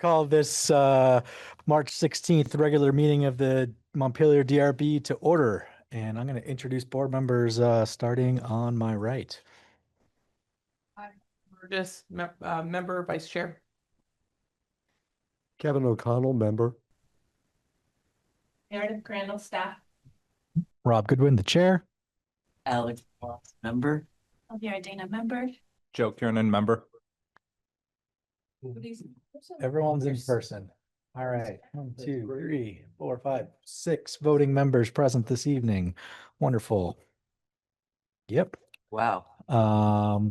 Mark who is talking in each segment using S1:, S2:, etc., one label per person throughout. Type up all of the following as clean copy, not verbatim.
S1: call this March 16th regular meeting of the Montpelier DRB to order. And I'm going to introduce board members starting on my right.
S2: Hi, Burgess, member, vice chair.
S3: Kevin O'Connell, member.
S4: Meredith Crandall, staff.
S1: Rob Goodwin, the chair.
S5: Alex Fox, member.
S4: Elvira Dana, member.
S6: Joe Kiernan, member.
S1: Everyone's in person. All right. 1, 2, 3, 4, 5, 6 voting members present this evening. Wonderful. Yep.
S5: Wow.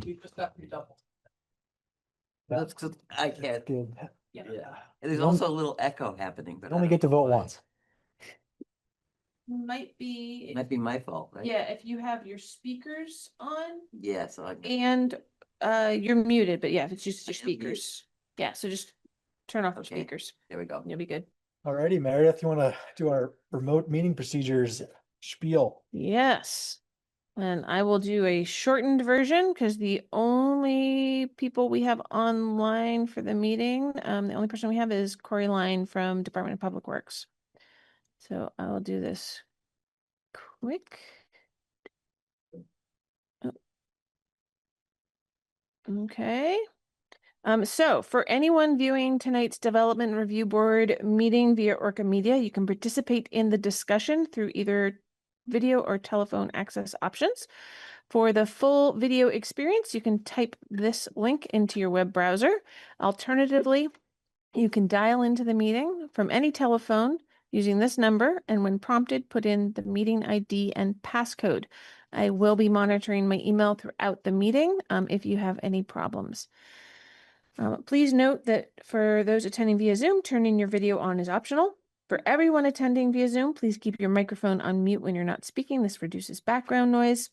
S2: You just got redoubled.
S5: That's because I can't.
S1: Good.
S5: Yeah. There's also a little echo happening, but
S1: You only get to vote once.
S4: Might be.
S5: It might be my fault, right?
S4: Yeah, if you have your speakers on
S5: Yeah, so I
S4: and you're muted, but yeah, if it's just your
S5: I am muted.
S4: speakers. Yeah, so just turn off the
S5: Okay.
S4: speakers.
S5: there we go.
S4: You'll be good.
S1: All righty, Meredith, you want to do our remote meeting procedures spiel?
S4: Yes. And I will do a shortened version because the only people we have online for the meeting, the only person we have is Corey Line from Department of Public Works. So I will do this quick. Oh. Okay. So for anyone viewing tonight's Development Review Board meeting via Orca Media, you can participate in the discussion through either video or telephone access options. For the full video experience, you can type this link into your web browser. Alternatively, you can dial into the meeting from any telephone using this number, and when prompted, put in the meeting ID and passcode. I will be monitoring my email throughout the meeting if you have any problems. Please note that for those attending via Zoom, turning your video on is optional. For everyone attending via Zoom, please keep your microphone on mute when you're not speaking. This reduces background noise.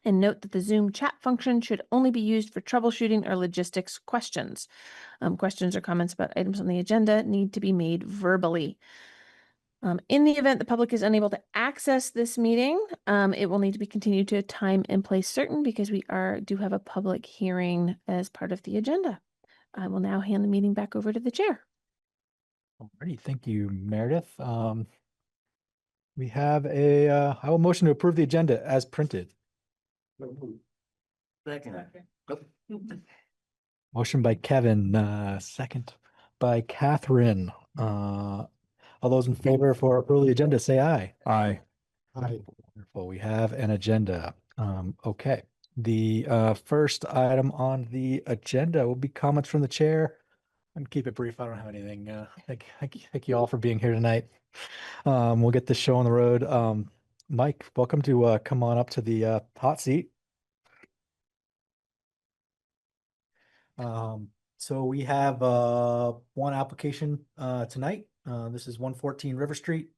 S4: And note that the Zoom chat function should only be used for troubleshooting or logistics questions. Questions or comments about items on the agenda need to be made verbally. In the event the public is unable to access this meeting, it will need to be continued to a time and place certain because we do have a public hearing as part of the agenda. I will now hand the meeting back over to the chair.
S1: Alrighty, thank you, Meredith. We have I will motion to approve the agenda as printed.
S5: Second.
S1: Motion by Kevin, second by Catherine. All those in favor for approval of the agenda, say aye.
S6: Aye.
S3: Aye.
S1: Wonderful. We have an agenda. Okay. The first item on the agenda will be comments from the chair. And keep it brief. I don't have anything. Thank you all for being here tonight. We'll get this show on the road. Mike, welcome to come on up to the hot seat. So we have one application tonight. This is 114 River Street,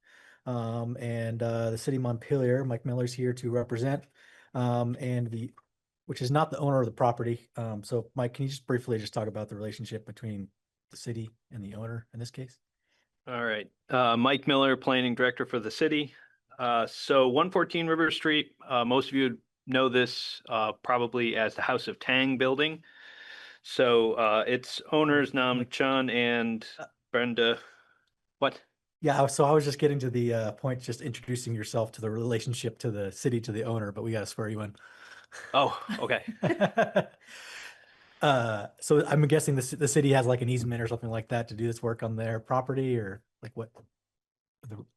S1: and the city of Montpelier. Mike Miller's here to represent, which is not the owner of the property. So Mike, can you just briefly just talk about the relationship between the city and the owner in this case?
S7: All right. Mike Miller, planning director for the city. So 114 River Street, most of you know this probably as the House of Tang building. So its owners, Nam Chun and Brenda. What?
S1: Yeah, so I was just getting to the point, just introducing yourself to the relationship to the city, to the owner, but we got to swear you in.
S7: Oh, okay.
S1: So I'm guessing the city has like an easement or something like that to do this work on their property, or like what?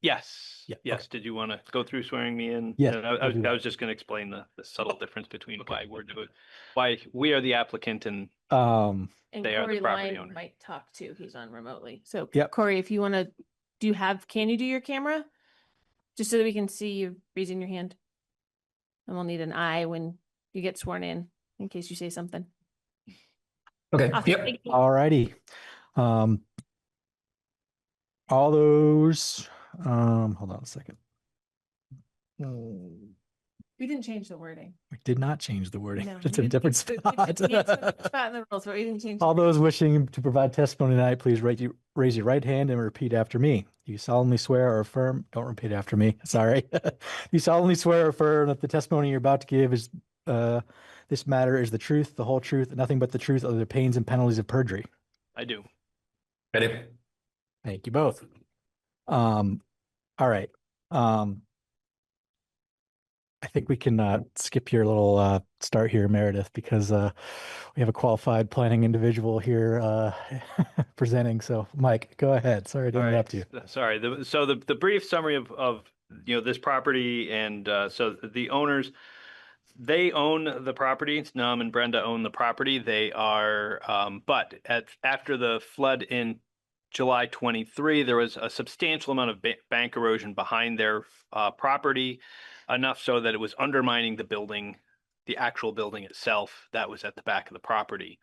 S7: Yes.
S1: Yeah,
S7: Yes.
S1: okay.
S7: Did you want to go through swearing me in?
S1: Yes,
S7: And
S1: I'll do that.
S7: I was just going to explain the subtle difference between why we are the applicant and
S4: And
S7: They are the
S4: Corey
S7: property
S4: Line
S7: owner.
S4: might talk too. He's on remotely. So
S1: Yep.
S4: Corey, if you want to, can you do your camera? Just so that we can see you raising your hand. And we'll need an eye when you get sworn in case you say something.
S6: Okay.
S4: Awesome.
S6: Yep.
S4: Thank you.
S1: Alrighty. All those, hold on a second.
S4: We didn't change the wording.
S1: We did not change the wording.
S4: No,
S1: It's
S4: we
S1: a
S4: didn't-
S1: different
S4: it's
S1: spot.
S4: a spot in the rules, but we didn't change.
S1: All those wishing to provide testimony tonight, please raise your right hand and repeat after me. You solemnly swear or affirm, don't repeat after me, sorry. You solemnly swear or affirm that the testimony you're about to give is, this matter is the truth, the whole truth, and nothing but the truth, other than pains and penalties of perjury.
S7: I do.
S6: Ready?
S1: Thank you both. All right. I think we can skip your little start here, Meredith, because we have a qualified planning individual here presenting. So, Mike, go ahead. Sorry to
S7: All right,
S1: interrupt you.
S7: Sorry. The brief summary of this property and so the owners, they own the property. Nam and Brenda own the property. They are but after the flood in July 23, there was a substantial amount of bank erosion behind their property, enough so that it was undermining the building, the actual building itself that was at the back of the property.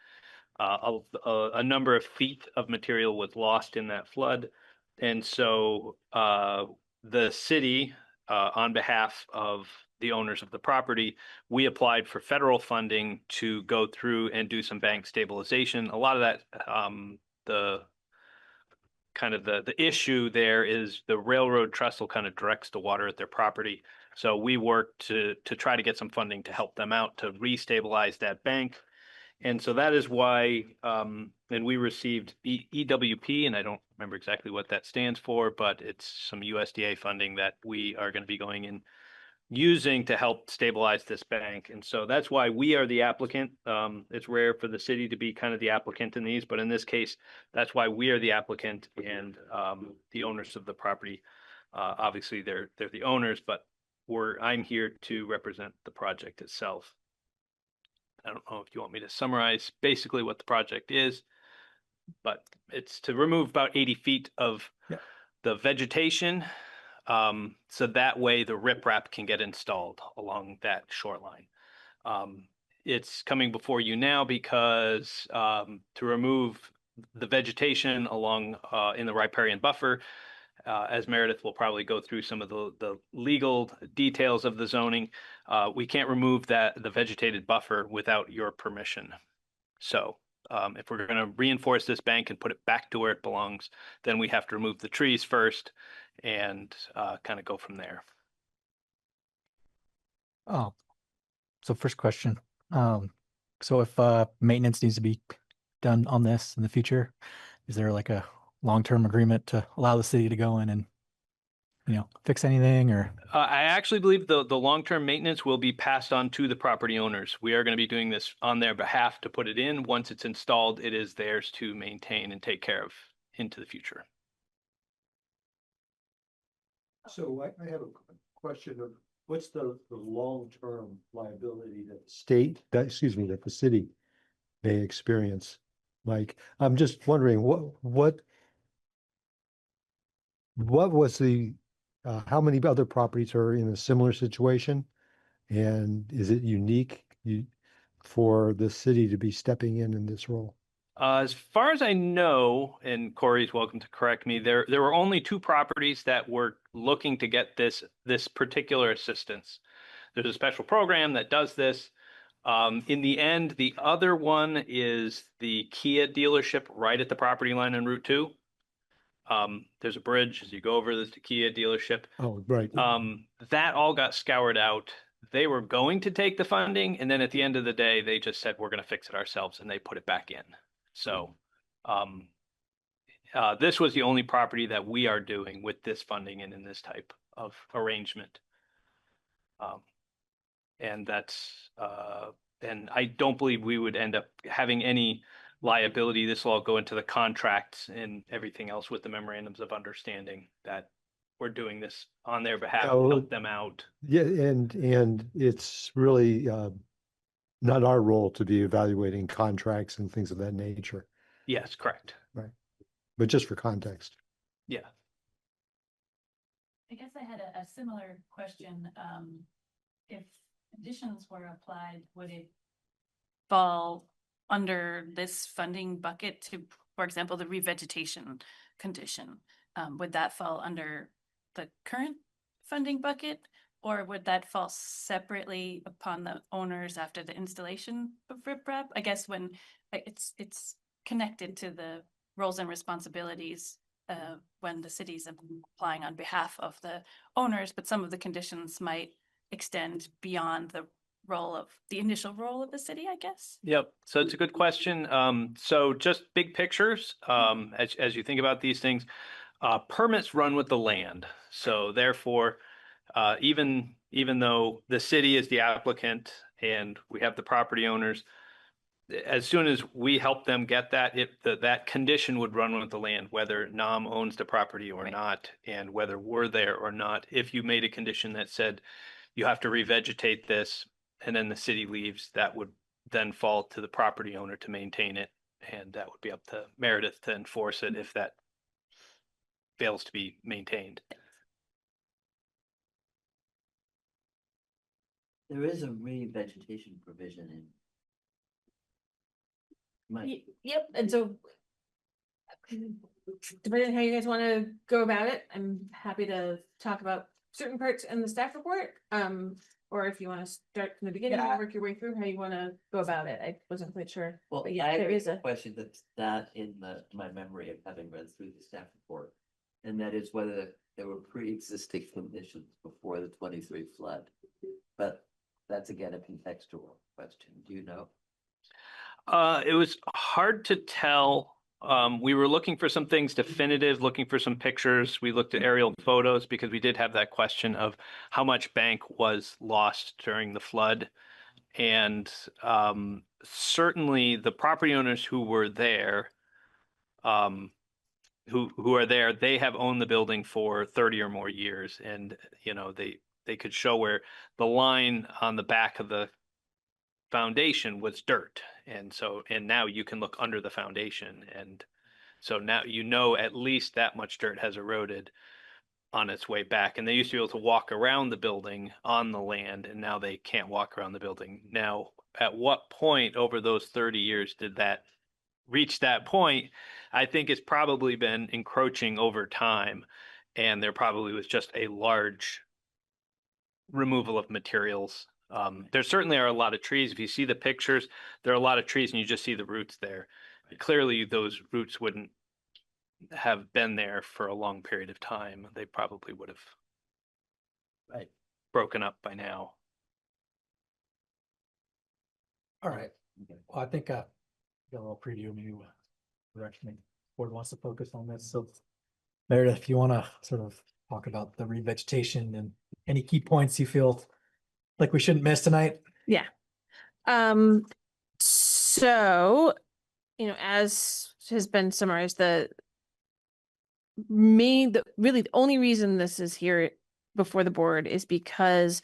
S7: A number of feet of material was lost in that flood. And so the city, on behalf of the owners of the property, we applied for federal funding to go through and do some bank stabilization. A lot of that, the issue there is the railroad trestle kind of directs the water at their property. So we worked to try to get some funding to help them out to restabilize that bank. And so that is why, and we received EWP, and I don't remember exactly what that stands for, but it's some USDA funding that we are going to be going in using to help stabilize this bank. And so that's why we are the applicant. It's rare for the city to be kind of the applicant in these, but in this case, that's why we are the applicant and the owners of the property. Obviously, they're the owners, but I'm here to represent the project itself. I don't know if you want me to summarize basically what the project is, but it's to remove about 80 feet of the vegetation. So that way the riprap can get installed along that shoreline. It's coming before you now because to remove the vegetation along in the riparian buffer, as Meredith will probably go through some of the legal details of the zoning, we can't remove the vegetated buffer without your permission. So if we're going to reinforce this bank and put it back to where it belongs, then we have to remove the trees first and kind of go from there.
S1: Oh, so first question. So if maintenance needs to be done on this in the future, is there like a long-term agreement to allow the city to go in and, fix anything or?
S7: I actually believe the long-term maintenance will be passed on to the property owners. We are going to be doing this on their behalf to put it in. Once it's installed, it is theirs to maintain and take care of into the future.
S3: So I have a question of what's the long-term liability that that the city may experience? Like, I'm just wondering what was how many other properties are in a similar situation? And is it unique for the city to be stepping in this role?
S7: As far as I know, and Corey's welcome to correct me, there were only 2 properties that were looking to get this particular assistance. There's a special program that does this. In the end, the other one is the Kia dealership right at the property line on Route 2. There's a bridge as you go over, there's the Kia dealership.
S3: Oh, right.
S7: That all got scoured out. They were going to take the funding, and then at the end of the day, they just said, we're going to fix it ourselves, and they put it back in. So this was the only property that we are doing with this funding and in this type of arrangement. And that's, and I don't believe we would end up having any liability. This will all go into the contracts and everything else with the memorandums of understanding that we're doing this on their behalf to help them out.
S3: Yeah, and it's really not our role to be evaluating contracts and things of that nature.
S7: Yes, correct.
S3: Right. But just for context.
S7: Yeah.
S8: I guess I had a similar question. If conditions were applied, would it fall under this funding bucket to, for example, the revegetation condition? Would that fall under the current funding bucket, or would that fall separately upon the owners after the installation of riprap? I guess when it's connected to the roles and responsibilities when the city's applying on behalf of the owners, but some of the conditions might extend beyond the the initial role of the city, I guess?
S7: Yep. So it's a good question. So just big pictures, as you think about these things, permits run with the land. So therefore, even though the city is the applicant and we have the property owners, as soon as we help them get that, that condition would run with the land, whether NAM owns the property or not, and whether we're there or not. If you made a condition that said you have to revegetate this, and then the city leaves, that would then fall to the property owner to maintain it, and that would be up to Meredith to enforce it if that fails to be maintained.
S5: There is a revegetation provision in.
S4: Yep, and so depending on how you guys want to go about it, I'm happy to talk about certain parts in the staff report. Or if you want to start from the beginning and work your way through how you want to go about it. I wasn't quite sure.
S5: Well,
S4: But yeah,
S5: I
S4: there
S5: have
S4: is
S5: a
S4: a,
S5: question that's not in my memory of having read through the staff report. And that is whether there were pre-existing conditions before the 23 flood. But that's again a contextual question. Do you know?
S7: It was hard to tell. We were looking for some things definitive, looking for some pictures. We looked at aerial photos because we did have that question of how much bank was lost during the flood. And certainly the property owners who were there, who are there, they have owned the building for 30 or more years. And, you know, they could show where the line on the back of the foundation was dirt. And now you can look under the foundation. And so now, you know, at least that much dirt has eroded on its way back. And they used to be able to walk around the building on the land, and now they can't walk around the building. Now, at what point over those 30 years did that reach that point? I think it's probably been encroaching over time. And there probably was just a large removal of materials. There certainly are a lot of trees. If you see the pictures, there are a lot of trees and you just see the roots there. Clearly, those roots wouldn't have been there for a long period of time. They probably would have broken up by now.
S1: All right. Well, I think got a little preview, maybe what direction the board wants to focus on this. So Meredith, if you want to sort of talk about the revegetation and any key points you feel like we shouldn't miss tonight.
S4: yeah. So, you know, as has been summarized, really the only reason this is here before the board is because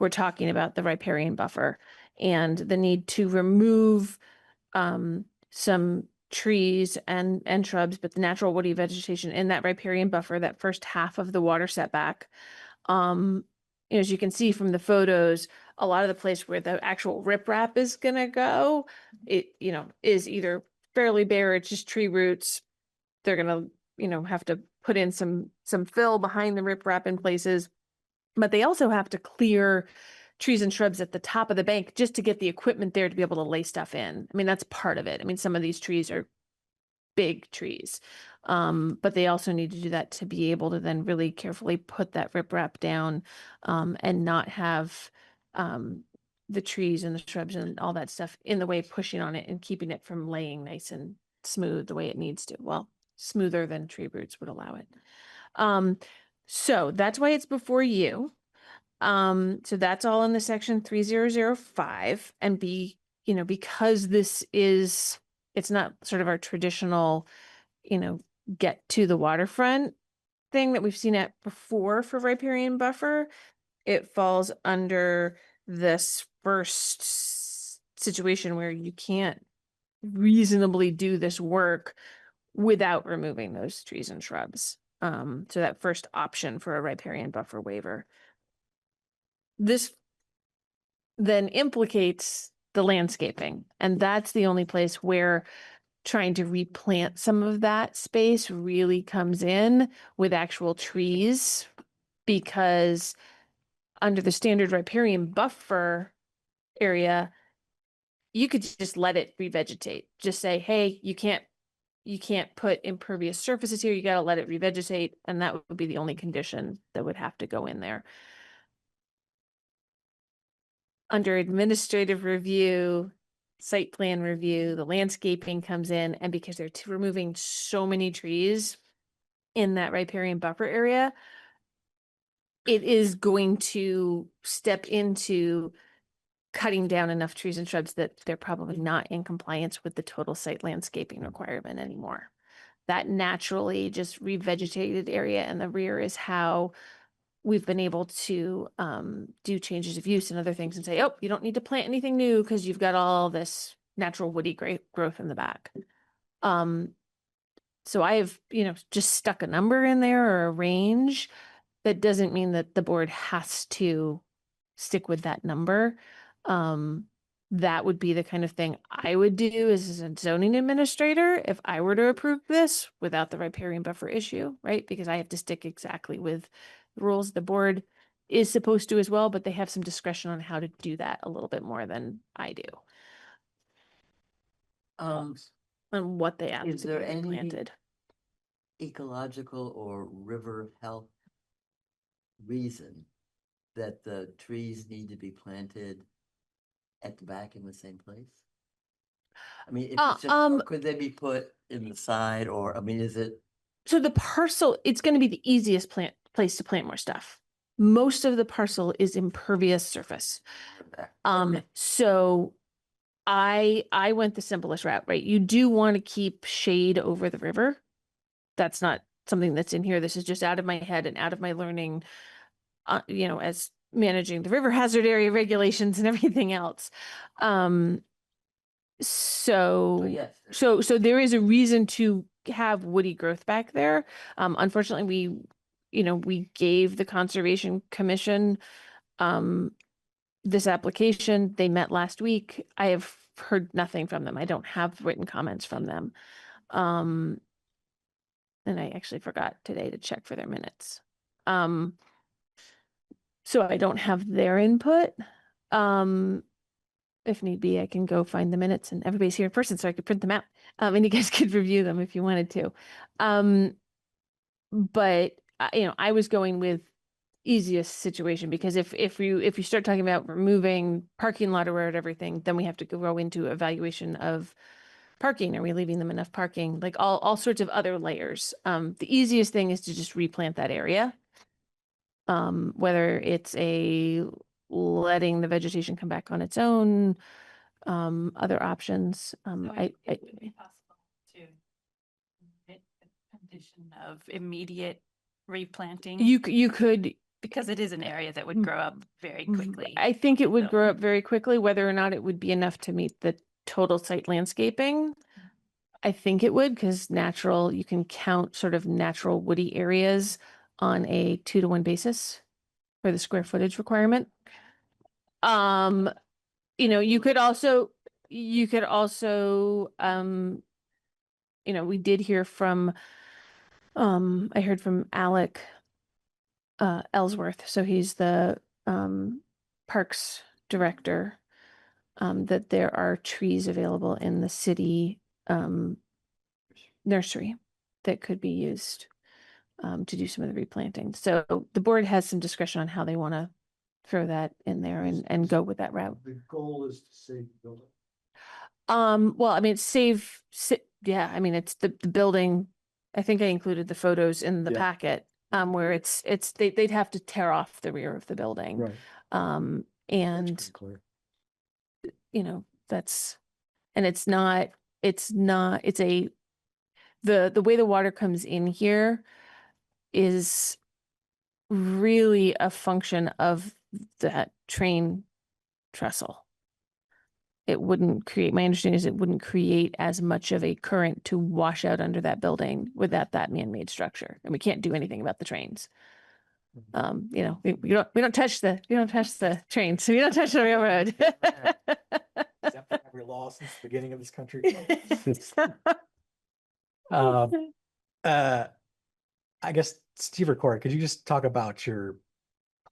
S4: we're talking about the riparian buffer and the need to remove some trees and shrubs, but the natural woody vegetation in that riparian buffer, that first half of the water setback. As you can see from the photos, a lot of the place where the actual riprap is gonna go, it, you know, is either fairly bare, it's just tree roots. They're gonna, you know, have to put in some fill behind the riprap in places, but they also have to clear trees and shrubs at the top of the bank just to get the equipment there to be able to lay stuff in. I mean, that's part of it. I mean, some of these trees are big trees, but they also need to do that to be able to then really carefully put that riprap down, and not have the trees and the shrubs and all that stuff in the way, pushing on it and keeping it from laying nice and smooth the way it needs to. Well, smoother than tree roots would allow it. So that's why it's before you. So that's all in the section 3005, and because it's not sort of our traditional, get to the waterfront thing that we've seen it before for riparian buffer. It falls under this first situation where you can't reasonably do this work without removing those trees and shrubs. So that first option for a riparian buffer waiver. This then implicates the landscaping, and that's the only place where trying to replant some of that space really comes in with actual trees, because under the standard riparian buffer area, you could just let it revegetate. Just say, hey, you can't put impervious surfaces here. You got to let it revegetate. And that would be the only condition that would have to go in there. under administrative review, site plan review, the landscaping comes in, and because they're removing so many trees in that riparian buffer area, it is going to step into cutting down enough trees and shrubs that they're probably not in compliance with the total site landscaping requirement anymore. That naturally just revegetated area in the rear is how we've been able to do changes of use and other things and say, oh, you don't need to plant anything new because you've got all this natural woody growth in the back. So I have, just stuck a number in there or a range. That doesn't mean that the board has to stick with that number. That would be the kind of thing I would do as a zoning administrator if I were to approve this without the riparian buffer issue, right? Because I have to stick exactly with the rules. The board is supposed to as well, but they have some discretion on how to do that a little bit more than I do. On what they
S5: Is there
S4: absolutely
S5: any-
S4: planted.
S5: Ecological or river health reason that the trees need to be planted at the back in the same place? I mean, if it's just, or could they be put in the side, or, I mean, is it?
S4: So the parcel, it's going to be the easiest place to plant more stuff. Most of the parcel is impervious surface. So I went the simplest route, right? You do want to keep shade over the river. That's not something that's in here. This is just out of my head and out of my learning, as managing the river hazard area regulations and everything else. So
S5: Yes.
S4: so there is a reason to have woody growth back there. Unfortunately, we gave the Conservation Commission this application. They met last week. I have heard nothing from them. I don't have written comments from them. And I actually forgot today to check for their minutes. So I don't have their input. If need be, I can go find the minutes, and everybody's here in person, so I could print them out. And you guys could review them if you wanted to. But I was going with easiest situation, because if you start talking about removing parking lot or everything, then we have to go into evaluation of parking. Are we leaving them enough parking? Like all sorts of other layers. The easiest thing is to just replant that area. Whether it's letting the vegetation come back on its own, other options.
S8: So it would be possible to omit the condition of immediate replanting.
S4: you could,
S8: Because it is an area that would grow up very quickly.
S4: I think it would
S8: So-
S4: grow up very quickly. Whether or not it would be enough to meet the total site landscaping, I think it would, because you can count sort of natural woody areas on a 2-to-1 basis for the square footage requirement. You could also, we did hear from, I heard from Alec Ellsworth, so he's the Parks Director, that there are trees available in the city nursery that could be used to do some of the replanting. So the board has some discretion on how they want to throw that in there and go with that route.
S3: The goal is to save the building.
S4: Well, I mean, it's yeah, I mean, it's the building. I think I included the photos in the
S3: Yeah.
S4: packet, where they'd have to tear off the rear of the building.
S3: Right.
S4: And
S3: That's pretty clear.
S4: the way the water comes in here is really a function of that train trestle. It wouldn't create, my understanding is it wouldn't create as much of a current to wash out under that building without that man-made structure. And we can't do anything about the trains. We don't touch the trains, so we don't touch the railroad.
S1: Except for every law since the beginning of this country. I guess, Steve or Corey, could you just talk about your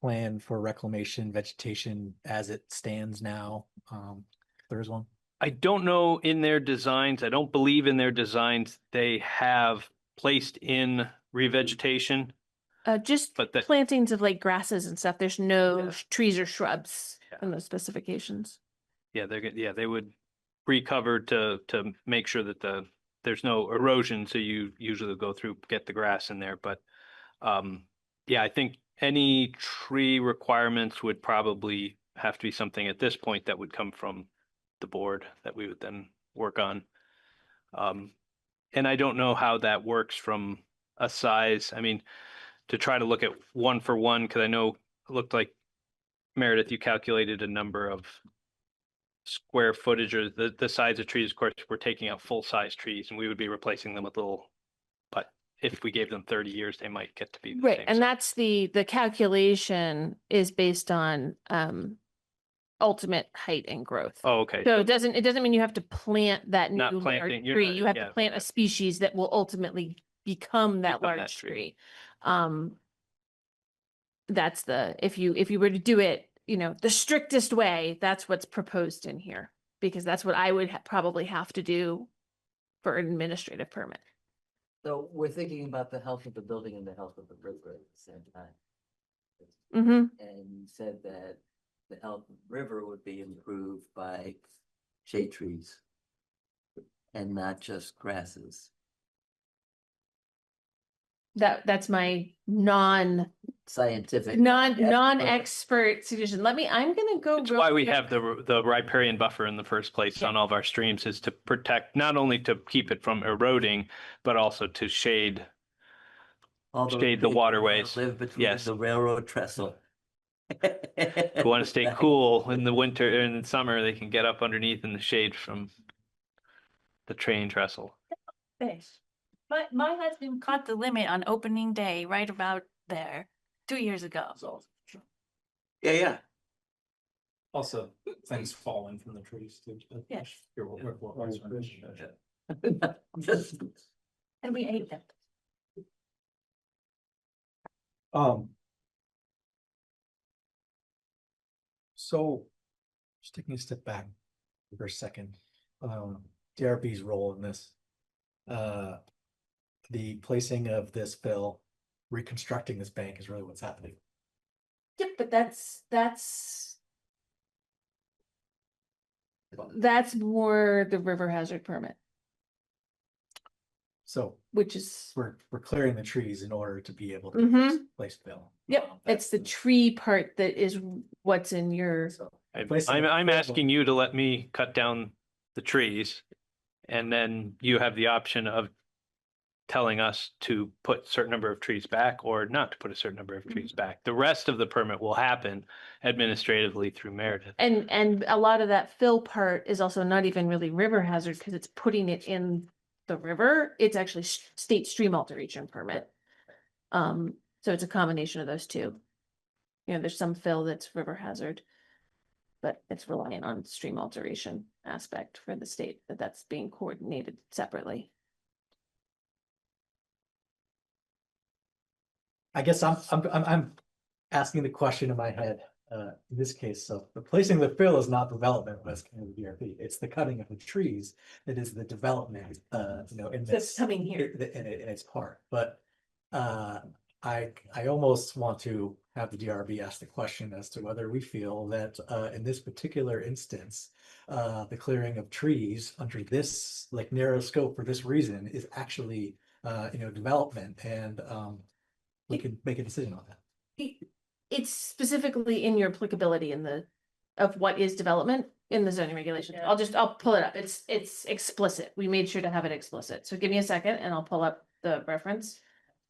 S1: plan for reclamation vegetation as it stands now? If there is one.
S7: I don't know in their designs, I don't believe in their designs, they have placed in revegetation.
S4: Just
S7: But that-
S4: plantings of like grasses and stuff. There's no
S7: Yeah.
S4: trees or shrubs
S7: Yeah.
S4: in those specifications.
S7: Yeah, they would recover to make sure that there's no erosion, so you usually go through, get the grass in there, but yeah, I think any tree requirements would probably have to be something at this point that would come from the board that we would then work on. And I don't know how that works from a size. I mean, to try to look at one for one, because I know it looked like Meredith, you calculated a number of square footage or the size of trees. Of course, we're taking out full size trees and we would be replacing them with little, but if we gave them 30 years, they might get to be the
S4: Right,
S7: same
S4: and
S7: size.
S4: that's the calculation is based on ultimate height and growth.
S7: Oh, okay.
S4: So it doesn't mean you have to plant that
S7: Not
S4: new large
S7: planting, you're
S4: tree.
S7: not-
S4: You have
S7: yeah,
S4: to plant a species that will ultimately become that
S7: Become that
S4: large
S7: tree.
S4: tree. That's if you were to do it, the strictest way, that's what's proposed in here, because that's what I would probably have to do for an administrative permit.
S5: So we're thinking about the health of the building and the health of the river at the same time.
S4: Mm-hmm.
S5: And you said that the health of the river would be improved by shade trees and not just grasses.
S7: Scientific.
S5: Yeah.
S4: Non-expert suggestion. I'm gonna go.
S7: That's
S4: real
S7: why we
S4: quick.
S7: have the riparian buffer in the first place
S4: Yeah.
S7: on all of our streams, is to protect, not only to keep it from eroding, but also to shade.
S5: All those
S7: Shade the
S5: people who wanna
S7: waterways.
S5: Live between
S7: Yes.
S5: the railroad trestle.
S7: If you want to stay
S5: Nice.
S7: cool in the winter and in summer, they can get up underneath in the shade from the train trestle.
S8: Fish. My husband caught the limit on opening day right about there 2 years ago.
S5: Yeah, yeah.
S6: Also, things falling from the trees too.
S8: Yes.
S5: Just
S8: And we ate them.
S1: So just taking a step back for a second, DRB's role in this, the placing of this fill, reconstructing this bank is really what's happening.
S4: Yep, but that's more the river hazard permit,
S1: So
S4: which is,
S1: we're clearing the trees in order to be able to
S4: Mhm.
S1: place fill.
S4: yep, it's the tree part that is what's in your,
S1: So
S7: I'm
S1: placing a
S7: I'm
S1: fill-
S7: asking you to let me cut down the trees, and then you have the option of telling us to put a certain number of trees back or not to put a certain number of trees back. The rest of the permit will happen administratively through Meredith.
S4: and a lot of that fill part is also not even really river hazard because it's putting it in the river. It's actually state stream alteration permit. So it's a combination of those two. There's some fill that's river hazard, but it's reliant on stream alteration aspect for the state that's being coordinated separately.
S1: I guess I'm asking the question in my head, in this case, so the placing the fill is not development risk in the DRP, it's the cutting of the trees that is the development, in
S4: That's
S1: this.
S4: coming here.
S1: In its part, but, I almost want to have the DRB ask the question as to whether we feel that, in this particular instance, the clearing of trees under this like narrow scope for this reason is actually, development, and, we can make a decision on that.
S4: It's specifically in your applicability of what is development in the zoning regulations.
S8: Yeah.
S4: I'll pull it up. It's explicit. We made sure to have it explicit. So give me a second and I'll pull up the reference.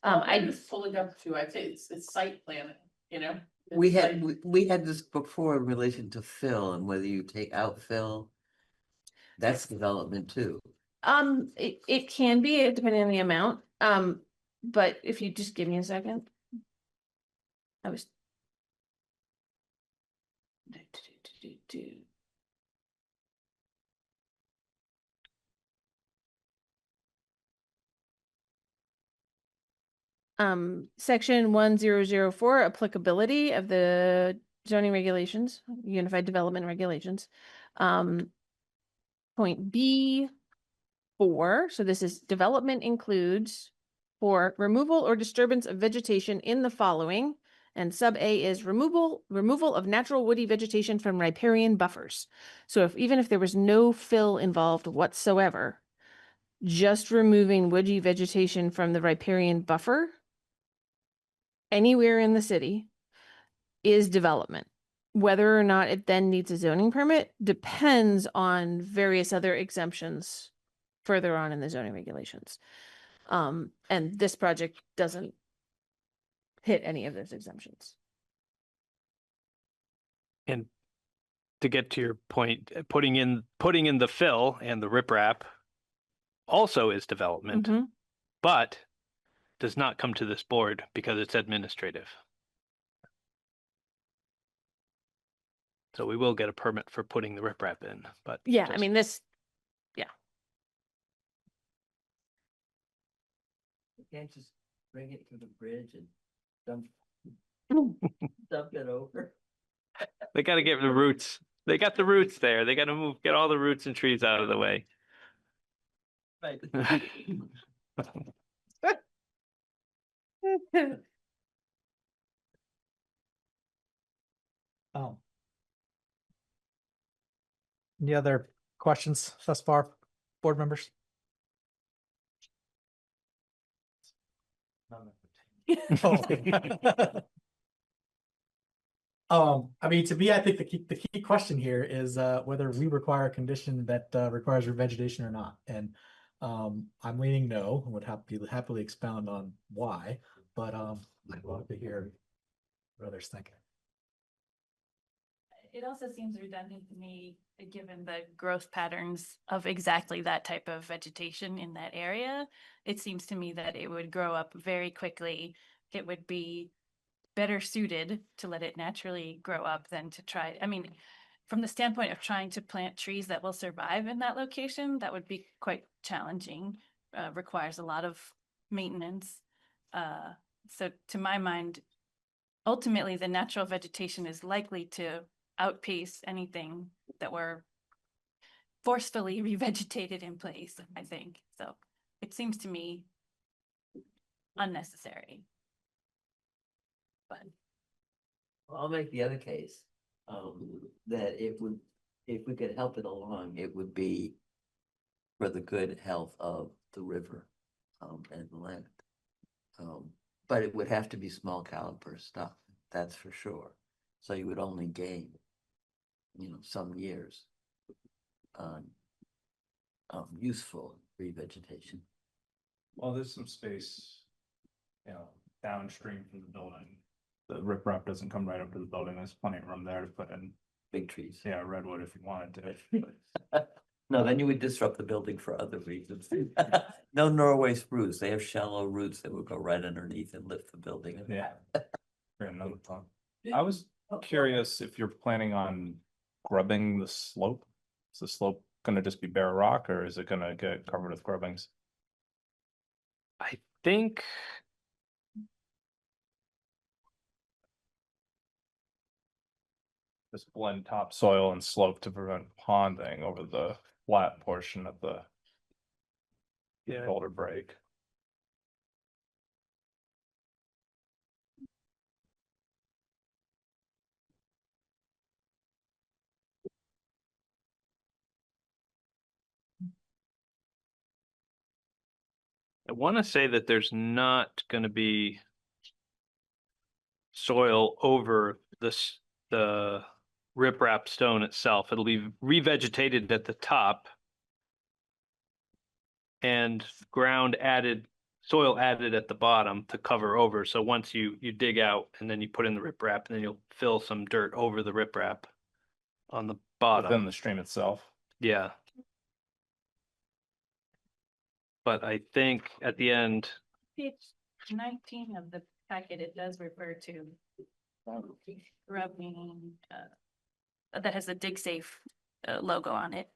S2: I
S4: I,
S2: just pulling up too, I'd say it's site planning,
S5: We
S2: It's
S5: had,
S2: like-
S5: we had this before in relation to fill and whether you take out fill. That's development too.
S4: it can be depending on the amount. But if you just give me a second. I was. Section 1004, applicability of the zoning regulations, unified development regulations. Point B4, so this is development includes for removal or disturbance of vegetation in the following. And sub A is removal of natural woody vegetation from riparian buffers. So even if there was no fill involved whatsoever, just removing woody vegetation from the riparian buffer anywhere in the city is development. Whether or not it then needs a zoning permit depends on various other exemptions further on in the zoning regulations. And this project doesn't hit any of those exemptions.
S7: And to get to your point, putting in the fill and the riprap also is development,
S4: Mhm.
S7: but does not come to this board because it's administrative. So we will get a permit for putting the riprap in, but
S4: Yeah, I
S7: just-
S4: mean, this,
S5: You can't just bring it to the bridge and dump, dump it over.
S7: they got to get the roots. They got the roots there. They got to get all the roots and trees out of the way.
S5: Right.
S1: Oh. Any other questions thus far, board members? Oh. I mean, to me, I think the key question here is whether we require a condition that requires revegetation or not. And I'm leaning no, and would happily expound on why, but I'd love to hear what others think.
S8: It also seems redundant to me, given the growth patterns of exactly that type of vegetation in that area. It seems to me that it would grow up very quickly. It would be better suited to let it naturally grow up than to try, I mean, from the standpoint of trying to plant trees that will survive in that location, that would be quite challenging, requires a lot of maintenance. So to my mind, ultimately, the natural vegetation is likely to outpace anything that were forcefully revegetated in place, I think. So it seems to me unnecessary. But
S5: I'll make the other case, that it would, if we could help it along, it would be for the good health of the river, and the land. But it would have to be small caliber stuff, that's for sure. So you would only gain, some years on, useful revegetation.
S6: Well, there's some space, downstream from the building. The riprap doesn't come right up to the building. There's plenty of room there to put in,
S5: Big trees.
S6: redwood if you wanted to.
S5: No, then you would disrupt the building for other reasons. No Norway spruce, they have shallow roots that would go right underneath and lift the building.
S6: Yeah. Great, another thought. I was curious if you're planning on grubbing the slope. Is the slope gonna just be bare rock or is it gonna get covered with grubbings?
S7: I think
S6: Just blend topsoil and slope to prevent ponding over the flat portion of the shoulder break.
S7: I want to say that there's not going to be soil over the riprap stone itself. It'll be revegetated at the top and soil added at the bottom to cover over. So once you dig out and then you put in the riprap, and then you'll fill some dirt over the riprap on the
S6: Within
S7: bottom.
S6: the stream itself.
S7: Yeah. But I think at the end,
S8: page 19 of the packet, it does refer to grubbing, that has the DigSafe logo on it.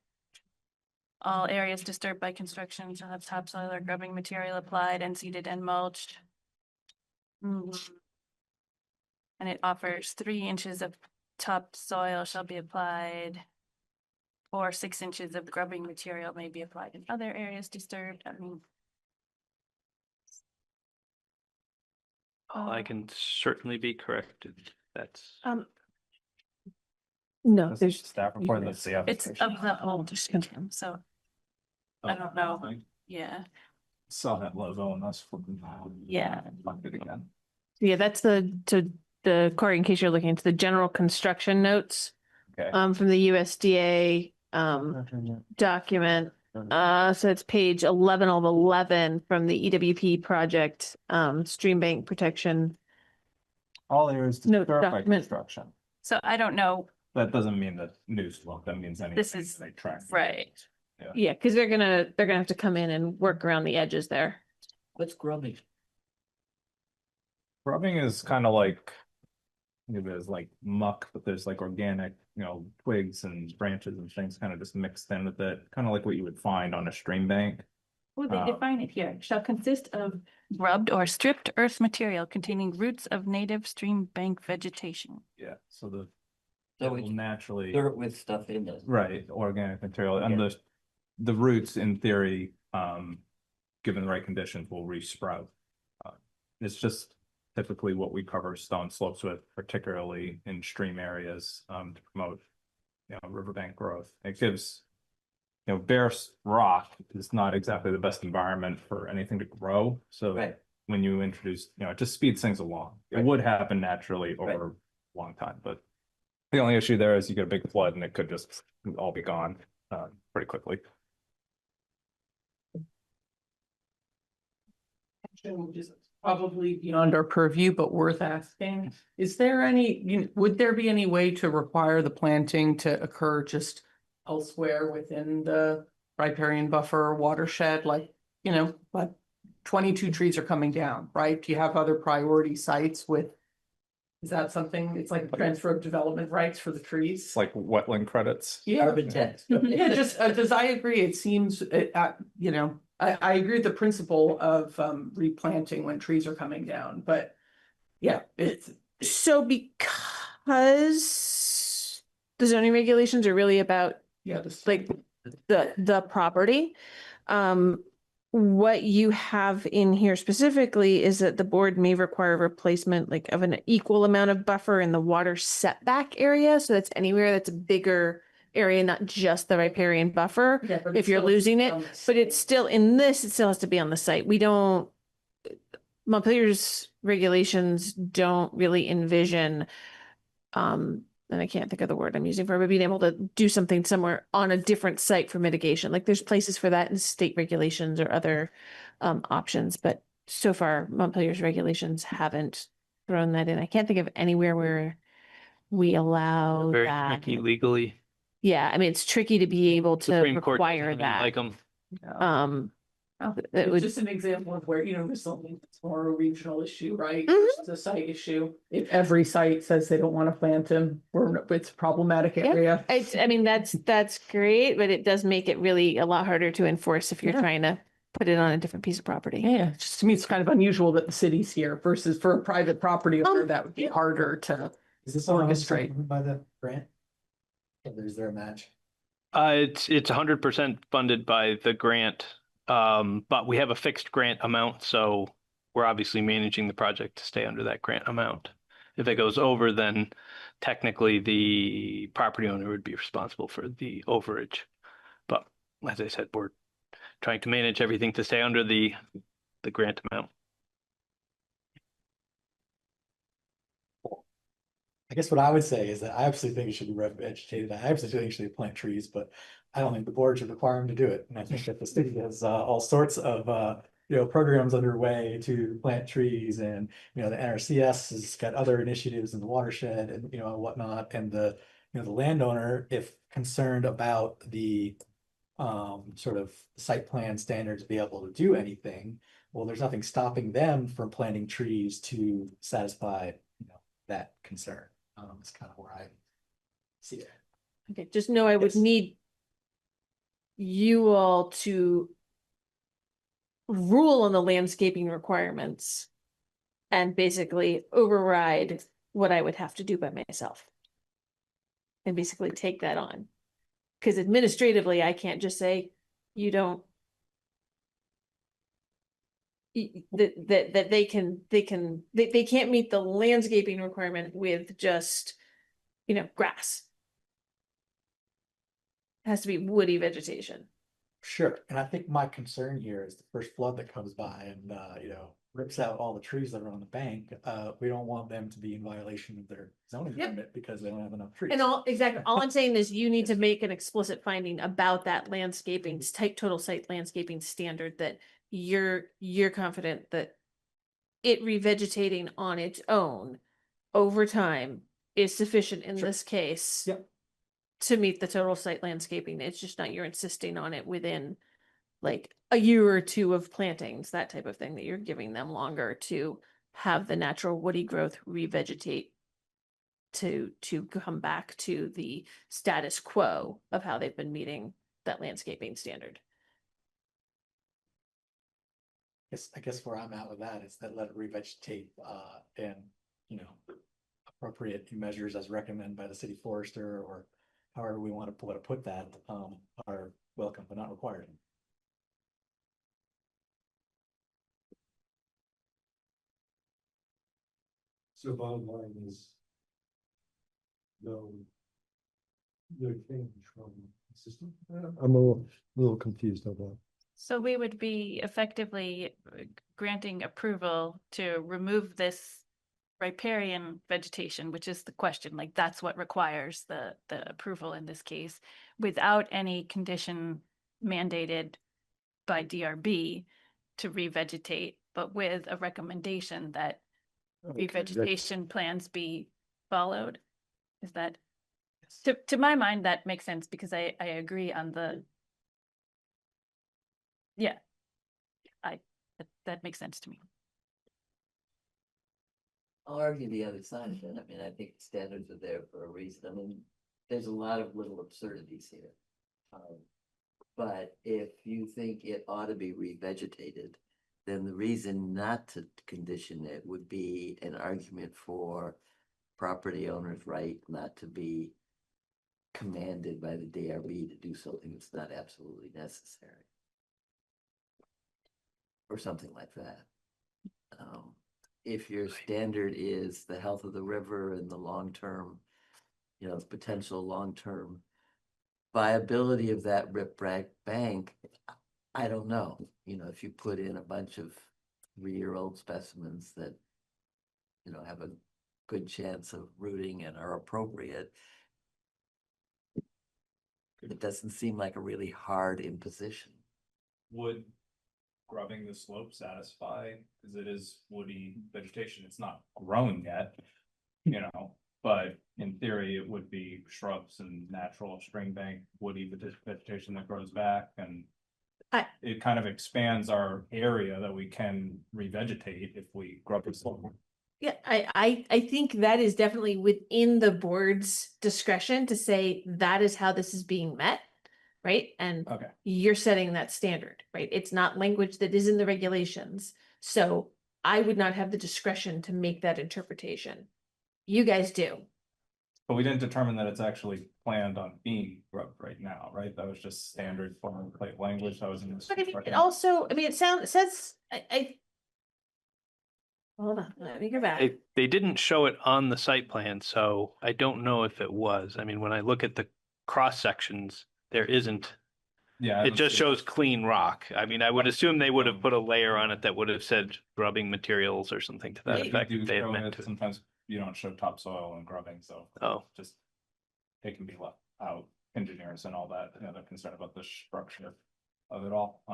S8: All areas disturbed by construction shall have topsoil or grubbing material applied and seeded and mulched. And it offers 3 inches of topsoil shall be applied, or 6 inches of grubbing material may be applied in other areas disturbed. I mean,
S7: I can certainly be corrected. That's.
S4: No,
S6: That's
S4: there's,
S6: staff report, that's the
S8: It's
S6: application.
S8: of the old, so I don't know.
S6: I
S8: Yeah,
S6: saw that logo and that's flipping.
S8: Yeah.
S6: Find it again.
S4: yeah, that's the Corey, in case you're looking into the general construction notes,
S6: Okay.
S4: from the USDA, document. So it's page 11 of 11 from the EWP project, stream bank protection.
S6: All areas
S4: No
S6: disturbed by
S4: document.
S6: construction.
S8: so I don't know,
S6: That doesn't mean that new slope, that means anything.
S8: This is-
S6: they track.
S8: right.
S4: Yeah, because they're gonna have to come in and work around the edges there.
S5: What's grubbing?
S6: Grubbing is kind of like, think of it as like muck, but there's like organic, twigs and branches and things kind of just mixed in with it, kind of like what you would find on a stream bank.
S8: Well, they
S6: Uh,
S8: define it here, shall consist of grubbed or stripped earth material containing roots of native stream bank vegetation.
S6: Yeah, so
S5: So
S6: it will
S5: it's
S6: naturally,
S5: dirt with stuff in it.
S6: right, organic material, and
S5: Yeah.
S6: the roots in theory, given the right conditions, will resprout. It's just typically what we cover stone slopes with, particularly in stream areas, to promote, riverbank growth. It gives, bare rock is not exactly the best environment for anything to grow. So
S5: Right.
S6: when you introduce, it just speeds things along. It
S5: Right.
S6: would happen naturally over a long time, but the only issue there is you get a big flood and it could just all be gone, pretty quickly.
S2: Which is probably beyond our purview, but worth asking. Is there any, would there be any way to require the planting to occur just elsewhere within the riparian buffer watershed? Like 22 trees are coming down, right? Do you have other priority sites with? Is that something, it's like transfer of development rights for the trees?
S6: It's like wetland credits.
S2: Yeah.
S5: Carbon tax.
S2: Yeah, just, does I agree, it seems, I agree with the principle of replanting when trees are coming down, but yeah, it's.
S4: So because the zoning regulations are really about
S2: Yeah, this.
S4: like the property, what you have in here specifically is that the board may require replacement like of an equal amount of buffer in the water setback area. So that's anywhere that's a bigger area, not just the riparian buffer.
S2: Yeah, but
S4: If
S2: it's
S4: you're
S2: still
S4: losing it,
S2: on the
S4: but it's
S2: state.
S4: still in this, it still has to be on the site. We don't, Montpelier's regulations don't really envision, and I can't think of the word I'm using for it, but being able to do something somewhere on a different site for mitigation. Like there's places for that in state regulations or other options, but so far Montpelier's regulations haven't thrown that in. I can't think of anywhere where we allow
S7: Very
S4: that.
S7: tricky legally.
S4: Yeah, I mean, it's tricky to be able to
S7: Supreme Court
S4: require
S7: doesn't even like
S4: that.
S7: 'em.
S4: It
S2: It's
S4: would,
S2: just an example of where, there's something that's more a regional issue, right?
S4: Mhm.
S2: Versus a site issue. If every site says they don't want to plant them, it's a problematic
S4: Yeah.
S2: area.
S4: I mean, that's great, but it does make it really a lot harder to enforce if you're
S2: Yeah.
S4: trying to put it on a different piece of property.
S2: Yeah, just to me, it's kind of unusual that the city's here versus for a private property owner, that would be harder to.
S1: Is this
S2: Orchestrate.
S1: by the grant? Or is there a match?
S7: It's 100% funded by the grant. But we have a fixed grant amount, so we're obviously managing the project to stay under that grant amount. If it goes over, then technically the property owner would be responsible for the overage. But as I said, we're trying to manage everything to stay under the grant amount.
S1: I guess what I would say is that I absolutely think it should be vegetated. I absolutely think it should plant trees, but I don't think the board should require them to do it. And I think that the city has all sorts of programs underway to plant trees, and the NRCS has got other initiatives in the watershed and whatnot. And the landowner, if concerned about the sort of site plan standards to be able to do anything, well, there's nothing stopping them from planting trees to satisfy that concern. It's kind of where I see it.
S4: Okay, just know I would
S1: Yes.
S4: need you all to rule on the landscaping requirements and basically override what I would have to do by myself. And basically take that on. Because administratively, I can't just say, you don't that they can't meet the landscaping requirement with just, grass. It has to be woody vegetation.
S1: Sure, and I think my concern here is the first flood that comes by and, rips out all the trees that are on the bank. We don't want them to be in violation of their zoning
S4: Yep.
S1: permit because they don't have enough trees.
S4: And all I'm saying is you need to make an explicit finding about that landscaping, total site landscaping standard that you're confident that it revegetating on its own over time is sufficient in
S1: Sure.
S4: this case.
S1: Yep.
S4: To meet the total site landscaping. It's just not you're insisting on it within like a year or two of plantings, that type of thing, that you're giving them longer to have the natural woody growth revegetate to come back to the status quo of how they've been meeting that landscaping standard.
S1: I guess where I'm at with that is that let it revegetate, and, appropriate measures as recommended by the city forester or however we want to put that, are welcome but not required.
S3: So bottom line is no change from the system. I'm a little confused on that.
S8: So we would be effectively granting approval to remove this riparian vegetation, which is the question, like that's what requires the approval in this case, without any condition mandated by DRB to revegetate, but with a recommendation that revegetation plans be followed. Is that, to my mind, that makes sense because I agree on the, yeah, that makes sense to me.
S5: I'll argue the other side of it. I mean, I think the standards are there for a reason. I mean, there's a lot of little absurdities here. But if you think it ought to be revegetated, then the reason not to condition it would be an argument for property owners' right not to be commanded by the DRB to do something that's not absolutely necessary. Or something like that. If your standard is the health of the river and the long-term, potential long-term viability of that riprap bank, I don't know. If you put in a bunch of 3-year-old specimens that, have a good chance of rooting and are appropriate, it doesn't seem like a really hard imposition.
S6: Would grubbing the slope satisfy, because it is woody vegetation, it's not grown yet, but in theory, it would be shrubs and natural spring bank woody vegetation that grows back, and it kind of expands our area that we can revegetate if we grub the slope.
S4: Yeah, I think that is definitely within the board's discretion to say that is how this is being met. Right? And
S6: Okay.
S4: you're setting that standard, right? It's not language that is in the regulations. So I would not have the discretion to make that interpretation. You guys do.
S6: But we didn't determine that it's actually planned on being grubbed right now, right? That was just standard boilerplate language that was in this.
S4: But it also, I mean, it says, hold on, let me go back.
S7: They didn't show it on the site plan, so I don't know if it was. I mean, when I look at the cross sections, there isn't.
S6: Yeah.
S7: It just shows clean rock. I mean, I would assume they would have put a layer on it that would have said grubbing materials or something to that
S6: Yeah,
S7: effect.
S6: you do
S7: They had
S6: show
S7: meant
S6: it.
S7: to.
S6: Sometimes you don't show topsoil and grubbing, so.
S7: Oh.
S6: Just, it can be left out, engineers and all that, they're concerned about the structure of it all.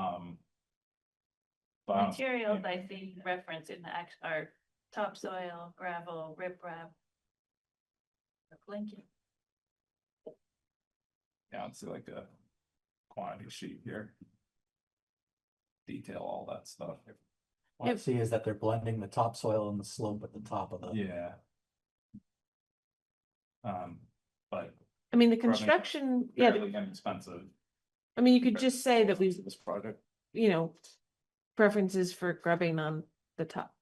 S6: But
S8: Materials I see referenced in the act are topsoil, gravel, riprap. Blinking.
S6: yeah, let's see like a quantity sheet here. Detail all that stuff.
S1: What I see is that they're blending the topsoil and the slope at the top of the.
S6: Yeah. But
S4: I mean, the
S6: grubbing
S4: construction,
S6: fairly inexpensive.
S4: I mean, you could just say that we,
S6: This project.
S4: preferences for grubbing on the top,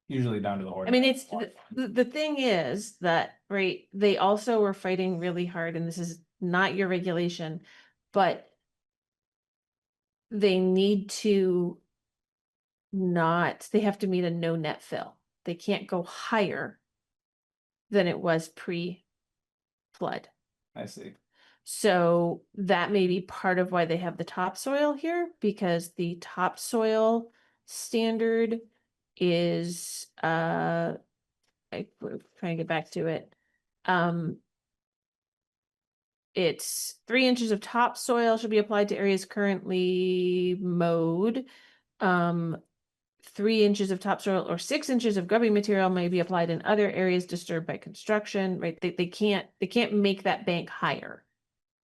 S6: Usually down to the.
S4: I mean, it's, the thing is that, right, they also were fighting really hard, and this is not your regulation, but they need to they have to meet a no net fill. They can't go higher than it was pre-flood.
S6: I see.
S4: So that may be part of why they have the topsoil here, because the topsoil standard is, I'm trying to get back to it. It's 3 inches of topsoil should be applied to areas currently mowed. 3 inches of topsoil or 6 inches of grubbing material may be applied in other areas disturbed by construction, right? They can't make that bank higher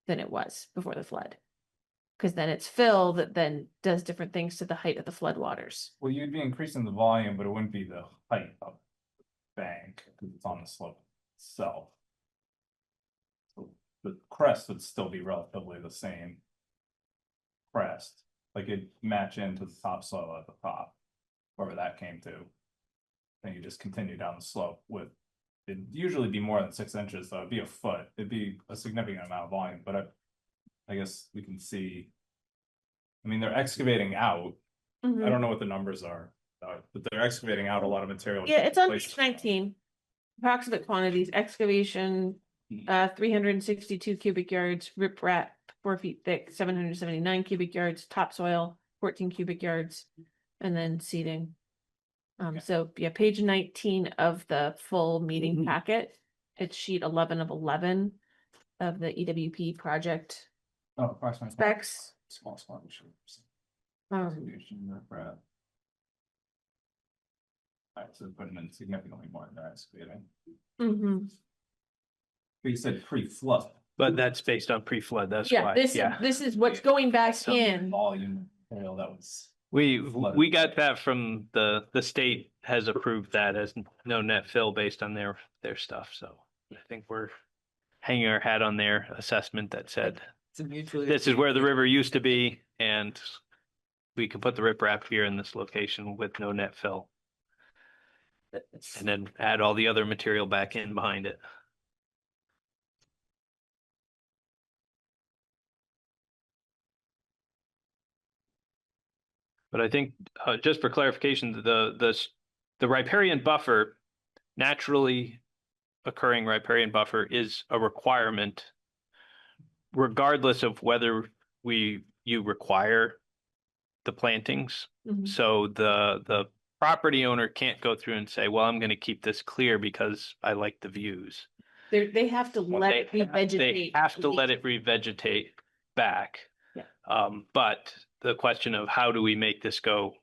S4: than it was before the flood. Because then it's fill that then does different things to the height of the floodwaters.
S6: Well, you'd be increasing the volume, but it wouldn't be the height of the bank, because it's on the slope itself. So the crest would still be relatively the same crest, like it'd match into the topsoil at the top, wherever that came to. Then you just continue down the slope with, it'd usually be more than 6 inches, though. It'd be a foot. It'd be a significant amount of volume, but I guess we can see. I mean, they're excavating out. I don't know what the numbers are, but they're excavating out a lot of material.
S4: Yeah, it's on
S6: Place-
S4: page 19. Approximate quantities, excavation, 362 cubic yards, riprap, 4 feet thick, 779 cubic yards, topsoil, 14 cubic yards, and then seeding.
S6: Okay.
S4: So yeah, page 19 of the full meeting packet. It's sheet 11 of 11 of the EWP project
S6: Oh, approximately.
S4: specs.
S6: Small.
S4: Um,
S6: Alright, so putting in significantly more than they're excavating.
S4: mhm.
S6: But you said pre-flood.
S7: But that's based on pre-flood, that's
S4: Yeah,
S7: why,
S4: this is what's going back
S6: Some
S4: in.
S6: volume material that was.
S7: We got that from the state has approved that as no net fill based on their stuff, so I think we're hanging our hat on their assessment that said
S5: It's a mutually.
S7: this is where the river used to be, and we can put the riprap here in this location with no net fill, and then add all the other material back in behind it. But I think, just for clarification, the riparian buffer, naturally occurring riparian buffer is a requirement regardless of whether you require the plantings.
S4: Mhm.
S7: So the property owner can't go through and say, well, I'm going to keep this clear because I like the views.
S4: They have to let it
S7: They
S4: revegetate.
S7: have to let it revegetate back.
S4: Yeah.
S7: But the question of how do we make this go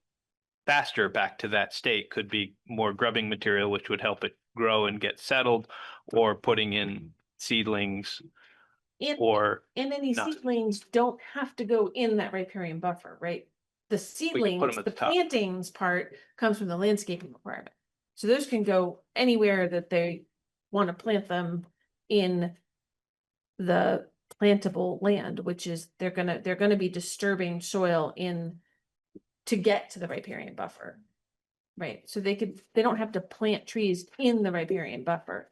S7: faster back to that state could be more grubbing material, which would help it grow and get settled, or putting in seedlings,
S4: And any
S7: not.
S4: seedlings don't have to go in that riparian buffer, right? The
S7: put 'em
S4: seedlings,
S7: at
S4: the
S7: the top.
S4: plantings part comes from the landscaping requirement. So those can go anywhere that they want to plant them in the plantable land, which is they're gonna be disturbing soil in to get to the riparian buffer. Right, so they don't have to plant trees in the riparian buffer.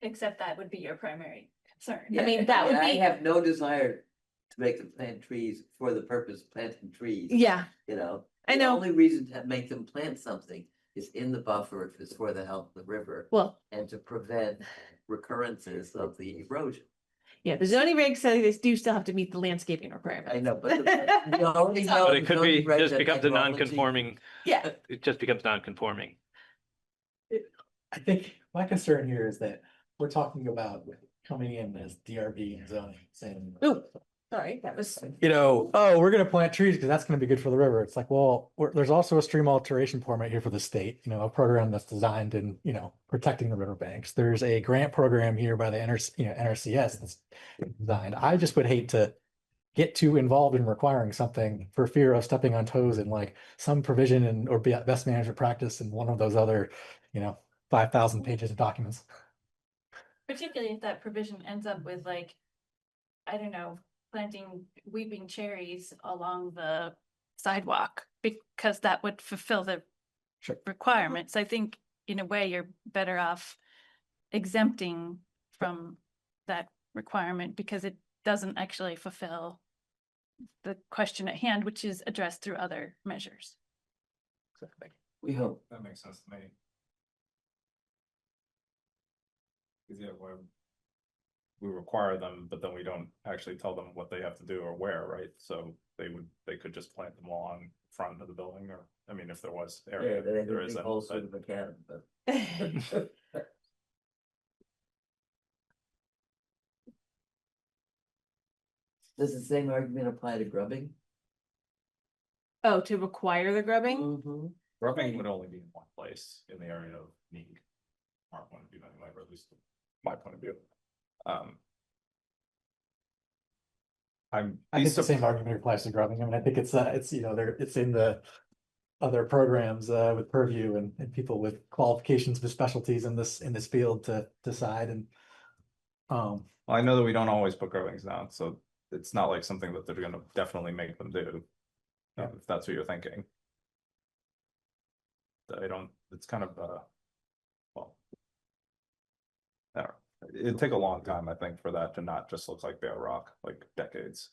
S8: Except that would be your primary concern.
S4: I mean, that would
S5: I
S4: be-
S5: have no desire to make them plant trees for the purpose of planting trees.
S4: Yeah,
S5: You know?
S4: I
S5: The
S4: know.
S5: only reason to make them plant something is in the buffer if it's for the health of the river
S4: well,
S5: and to prevent recurrences of the erosion.
S4: yeah, the zoning regs say they do still have to meet the landscaping requirement.
S5: I know, but we already know.
S7: But it
S5: the
S7: could be,
S5: zoning regs
S7: just
S5: and
S7: becomes a
S5: hydrology.
S7: non-conforming,
S4: Yeah,
S7: it just becomes non-conforming.
S1: I think my concern here is that we're talking about coming in as DRB and zoning, saying.
S4: ooh, sorry, that was,
S1: Oh, we're gonna plant trees because that's gonna be good for the river. It's like, well, there's also a stream alteration permit here for the state, a program that's designed in, protecting the riverbanks. There's a grant program here by the NRCS that's designed. I just would hate to get too involved in requiring something for fear of stepping on toes in like some provision or best management practice in one of those other, 5,000 pages of documents.
S8: Particularly if that provision ends up with like, I don't know, planting weeping cherries along the sidewalk, because that would fulfill the
S1: Sure.
S8: requirements. I think in a way you're better off exempting from that requirement because it doesn't actually fulfill the question at hand, which is addressed through other measures.
S1: I think.
S5: We hope.
S6: That makes sense to me. 'Cause yeah, we require them, but then we don't actually tell them what they have to do or where, right? So they could just plant them along front of the building, or, I mean, if there was
S5: Yeah,
S6: area,
S5: they
S6: there
S5: think
S6: isn't,
S5: also
S6: but
S5: the macadam, but. Does the same argument apply to grubbing?
S4: Oh, to require the grubbing?
S5: Mm-hmm.
S6: grubbing would only be in one place in the area of need. Our point of view, anyway, or at least my point of view.
S1: I think the same argument applies to grubbing. I mean, I think it's, you know, it's in the other programs, with purview and people with qualifications for specialties in this field to decide and,
S6: Well, I know that we don't always put grubbings down, so it's not like something that they're gonna definitely make them do. If that's what you're thinking. I don't, it's kind of, well. I don't know. It'd take a long time, I think, for that to not just look like bare rock, like decades.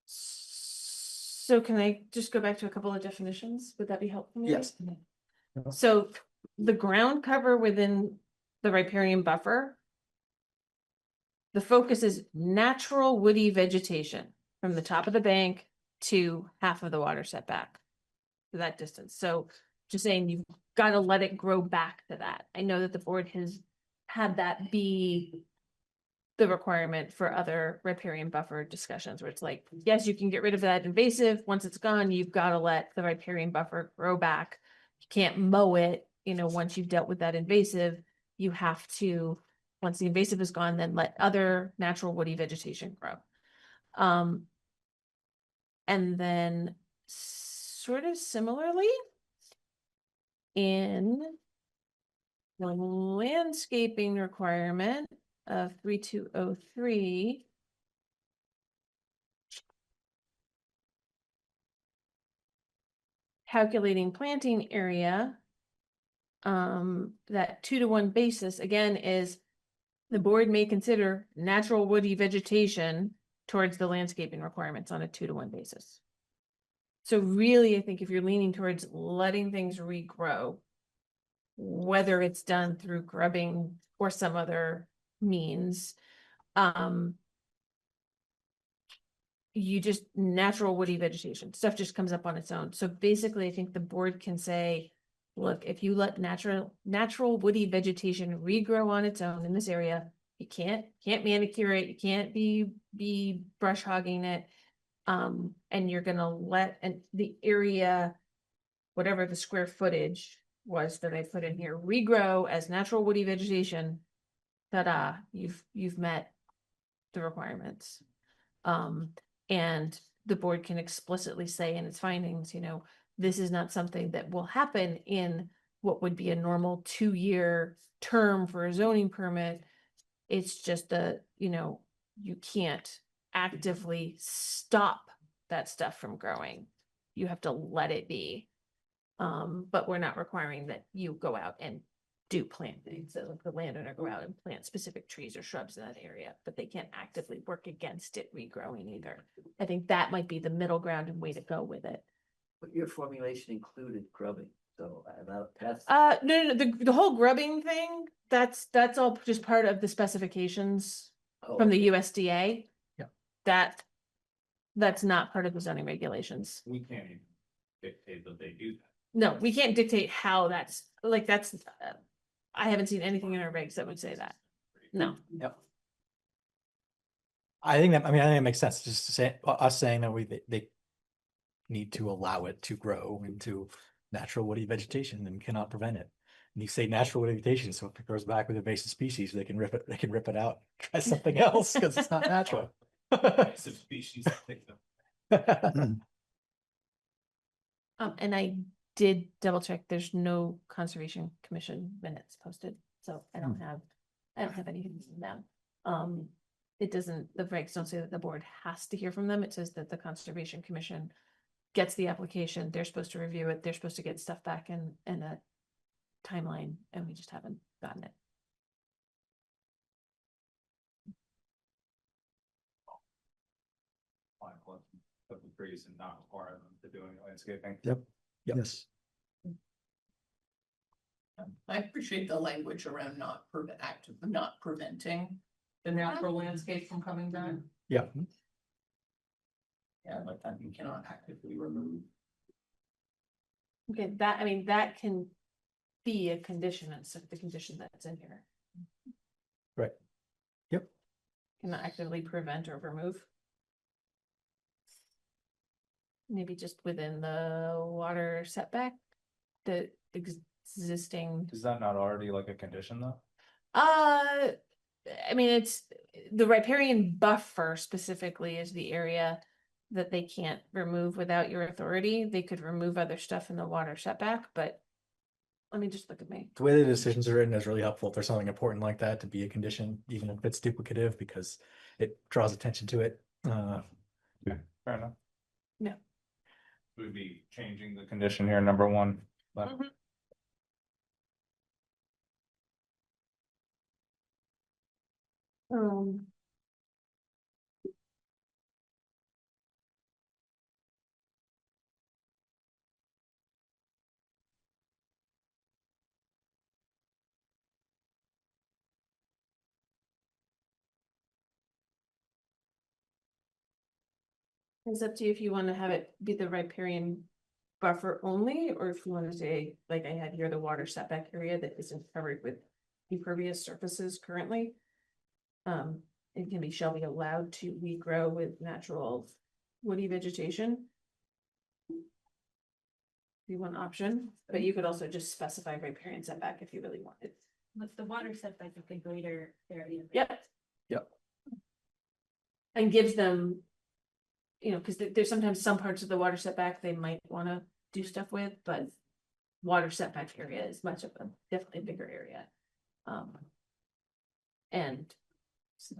S4: So can I just go back to a couple of definitions? Would that be helpful? maybe?
S1: Yes.
S4: So the ground cover within the riparian buffer. The focus is natural woody vegetation from the top of the bank to half of the water setback. To that distance. So just saying you've got to let it grow back to that. I know that the board has had that be the requirement for other riparian buffer discussions where it's like, yes, you can get rid of that invasive. Once it's gone, you've got to let the riparian buffer grow back. You can't mow it, you know, once you've dealt with that invasive, you have to, once the invasive is gone, then let other natural woody vegetation grow. And then sort of similarly in the landscaping requirement of 3203. Calculating planting area. That 2-to-1 basis again is the board may consider natural woody vegetation towards the landscaping requirements on a 2-to-1 basis. So really, I think if you're leaning towards letting things regrow, whether it's done through grubbing or some other means, you just natural woody vegetation, stuff just comes up on its own. So basically, I think the board can say, look, if you let natural woody vegetation regrow on its own in this area, you can't manicure it, you can't be brush hogging it. And you're gonna let the area, whatever the square footage was that I put in here, regrow as natural woody vegetation. Ta-da, you've met the requirements. And the board can explicitly say in its findings, you know, this is not something that will happen in what would be a normal 2-year term for a zoning permit. It's just you know, you can't actively stop that stuff from growing. You have to let it be. But we're not requiring that you go out and do planting. So like the landowner go out and plant specific trees or shrubs in that area, but they can't actively work against it regrowing either. I think that might be the middle ground and way to go with it.
S5: But your formulation included grubbing, so that's.
S4: No, the whole grubbing thing, that's all just part of the specifications from the USDA.
S1: Yeah.
S4: That's not part of the zoning regulations.
S6: We can't even dictate that they do that.
S4: No, we can't dictate how that's, I haven't seen anything in our regs that would say that. No.
S1: Yep. I think that makes sense, just to say, us saying that they need to allow it to grow into natural woody vegetation and cannot prevent it. And you say natural woody vegetation, so if it grows back with invasive species, they can rip it out, try something else, because it's not natural.
S6: Invasive species, I think so.
S4: And I did double check, there's no Conservation Commission minutes posted, so I don't have anything from them. It doesn't, the regs don't say that the board has to hear from them. It says that the Conservation Commission gets the application, they're supposed to review it, they're supposed to get stuff back in a timeline, and we just haven't gotten it.
S6: Of the trees and not require them to do any landscaping.
S3: Yep,
S1: Yep.
S3: yes.
S2: I appreciate the language around not preventing the natural landscape from coming back.
S1: Yeah.
S2: Yeah, like that you cannot actively remove.
S4: Okay, that, I mean, that can be a condition, it's the condition that's in here.
S1: Right. Yep.
S4: Cannot actively prevent or remove. Maybe just within the water setback, the existing.
S6: Is that not already like a condition though?
S4: I mean, it's the riparian buffer specifically is the area that they can't remove without your authority. They could remove other stuff in the water setback, but let me just look at me.
S1: The way the decisions are written is really helpful if there's something important like that to be a condition, even if it's duplicative, because it draws attention to it.
S6: Fair enough.
S4: Yeah.
S6: We'd be changing the condition here, number one. But
S4: Um. It's up to you if you want to have it be the riparian buffer only, or if you want to say, like I had here, the water setback area that isn't covered with impervious surfaces currently. It can be, shall be allowed to regrow with natural woody vegetation. Be one option, but you could also just specify riparian setback if you really wanted.
S8: With the water setback of the greater area.
S4: Yep.
S1: Yep.
S4: And gives them, you know, because there's sometimes some parts of the water setback they might want to do stuff with, but water setback area is much of a definitely bigger area. And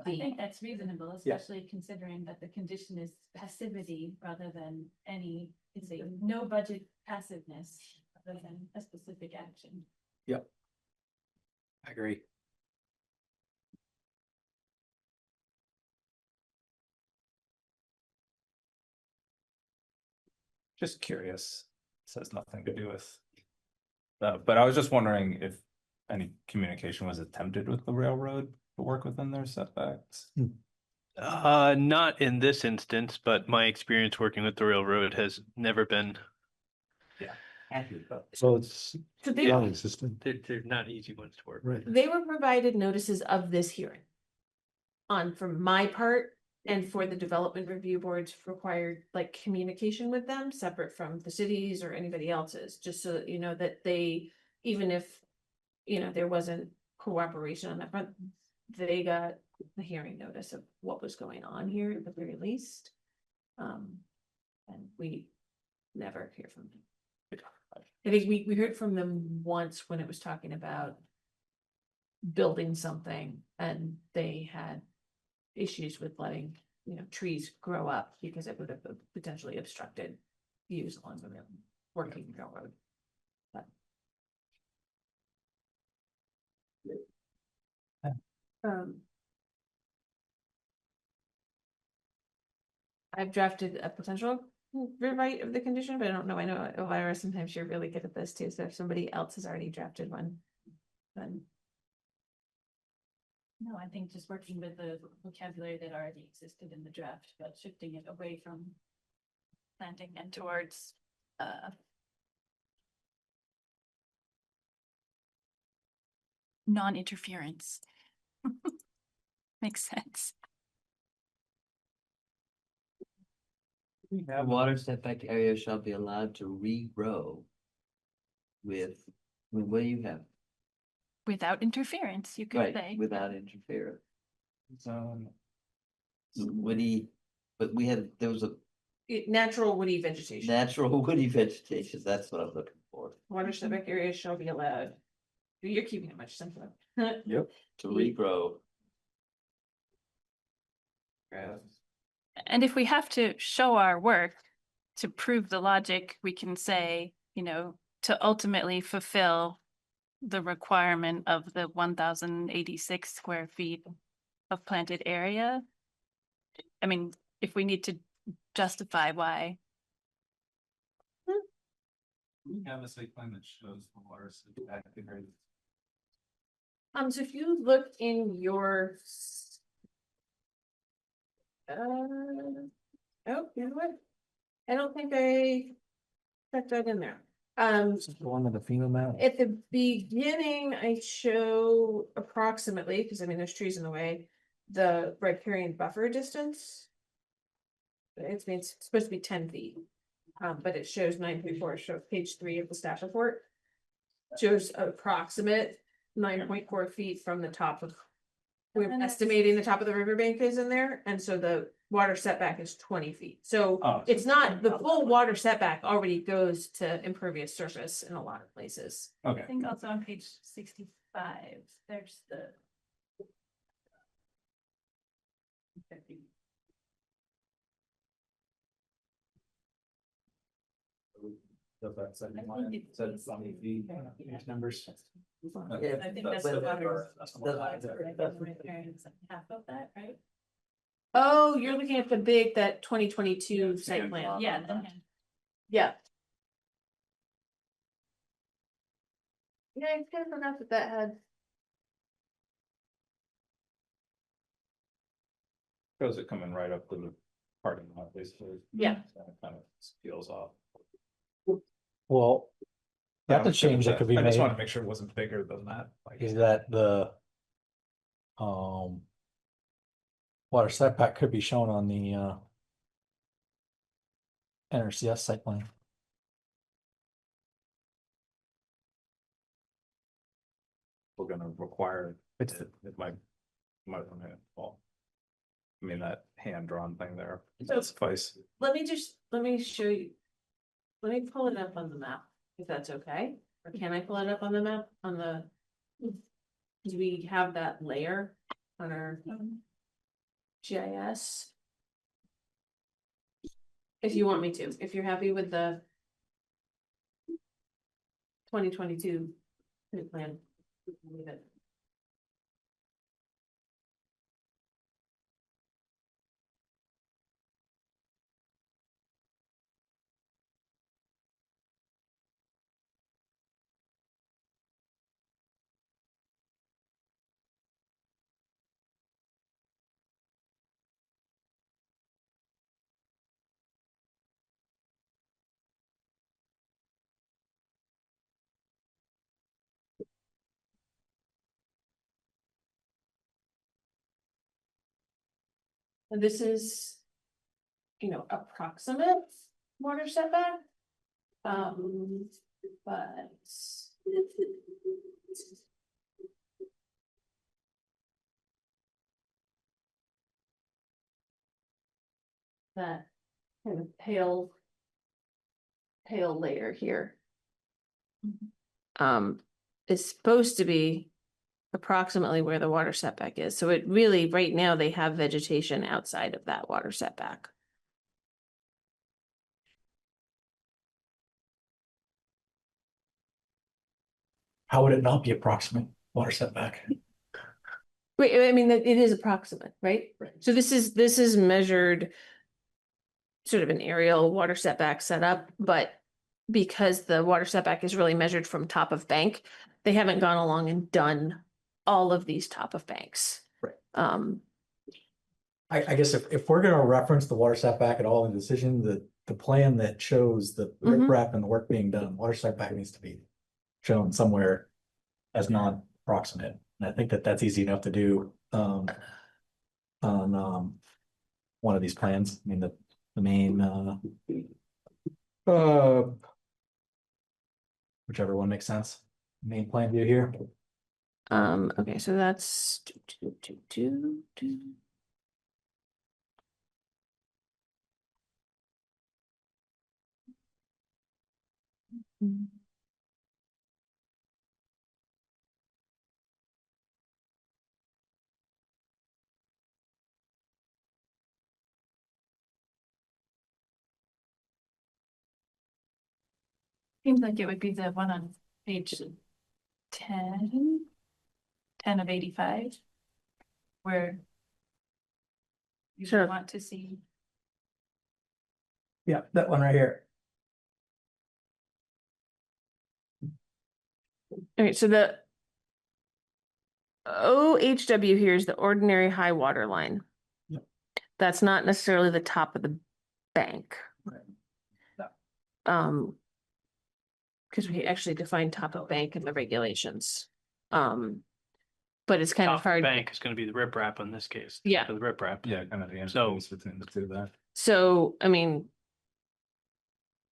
S8: I think that's reasonable, especially considering that the condition is passivity rather than it's a no budget passiveness rather than a specific action.
S1: Yep. I agree.
S6: just curious, says nothing to do with. But I was just wondering if any communication was attempted with the railroad to work within their setbacks.
S7: Not in this instance, but my experience working with the railroad has never been,
S3: So it's
S4: so they,
S3: non-existent,
S7: they're not easy ones to work.
S3: right?
S4: they were provided notices of this hearing. From my part, and for the development review boards required like communication with them separate from the cities or anybody else's, just so that you know that they, even if, you know, there wasn't cooperation on that front, they got the hearing notice of what was going on here at the very least. And we never hear from them. I think we heard from them once when it was talking about building something and they had issues with letting, you know, trees grow up because it would have potentially obstructed views along the working railroad. But I've drafted a potential rewrite of the condition, but I don't know. I know Elvira, sometimes you're really good at this too. So if somebody else has already drafted one, then
S8: No, I think just working with the vocabulary that already existed in the draft, but shifting it away from planting and towards non-interference. Makes sense.
S5: The water setback area shall be allowed to regrow with, I mean, what do you have?
S8: Without interference, you could
S5: Right,
S8: say.
S5: without interference.
S6: Zone.
S5: Woody, but there was a
S4: natural woody vegetation.
S5: natural woody vegetation, that's what I'm looking for,
S4: Water setback areas shall be allowed. You're keeping it much simpler.
S1: Yep.
S5: to regrow.
S8: And if we have to show our work to prove the logic, we can say, you know, to ultimately fulfill the requirement of the 1,086 square feet of planted area. I mean, if we need to justify why.
S6: We have a site plan that shows the water setback there.
S4: So if you look in your. Oh, you know what? I don't think I checked that in there.
S1: The one with the FEMA map.
S4: At the beginning, I show approximately, because I mean, there's trees in the way, the riparian buffer distance. It's supposed to be 10 feet. But it shows 9.4, shows page 3 of the staff report. Shows approximate 9.4 feet from the top of. We're
S8: And it's-
S4: estimating the top of the riverbank is in there, and so the water setback is 20 feet. So
S6: Oh,
S4: it's not, the full water setback already goes to impervious surface in a lot of places.
S8: I
S6: Okay,
S8: think also on page 65, there's the.
S6: that's
S8: I think it's
S6: said 20 feet.
S1: These numbers.
S5: Yeah,
S8: I think that's the water. Half of that, right?
S4: Oh, you're looking at the big, that 2022 site plan.
S8: Yeah.
S4: Yeah. Yeah, I kind of forgot that had.
S6: Shows it coming right up to the parking lot, basically.
S4: Yeah.
S6: So it kind of peels off.
S1: Well,
S6: Yeah,
S1: that's a
S6: I'm good with
S1: change that could be
S6: I just
S1: made,
S6: want to make sure it wasn't bigger than that. Like,
S1: is that the water setback could be shown on the NRCS site plan.
S6: we're gonna require it, it might fall. I mean, that hand-drawn thing there,
S4: So-
S6: that suffice.
S4: Let me show you. Let me pull it up on the map, if that's okay, or can I pull it up on the map, on the? Do we have that layer on our GIS? If you want me to, if you're happy with the 2022 plan. Leave it. And this is, approximate water setback. But. That kind of pale layer here. Is supposed to be approximately where the water setback is. So it really, right now, they have vegetation outside of that water setback.
S1: How would it not be approximate water setback?
S4: Right, I mean, it is approximate, right?
S1: Right.
S4: So this is measured. Sort of an aerial water setback setup, but because the water setback is really measured from top of bank, they haven't gone along and done all of these top of banks.
S1: Right.
S4: I
S1: I guess if we're gonna reference the water setback at all in the decision, the plan that shows the
S4: Mhm.
S1: riprap and the work being done, water setback needs to be shown somewhere as non-approximate. And I think that's easy enough to do on one of these plans. I mean, the main whichever one makes sense. Main plan view here.
S4: Okay, so that's
S8: Seems like it would be the one on page 10. 10 of 85. Where. You
S4: Sure.
S8: want to see.
S1: Yeah, that one right here.
S4: Okay, so the OHW here is the ordinary high water line.
S1: Yep.
S4: That's not necessarily the top of the bank. Because we actually define top of bank in the regulations. But it's kind of
S7: Top of
S4: hard.
S7: bank is gonna be the riprap in this case.
S4: Yeah.
S7: The riprap.
S6: Yeah, kind of the
S7: So-
S6: interface between the two there.
S4: So, I mean.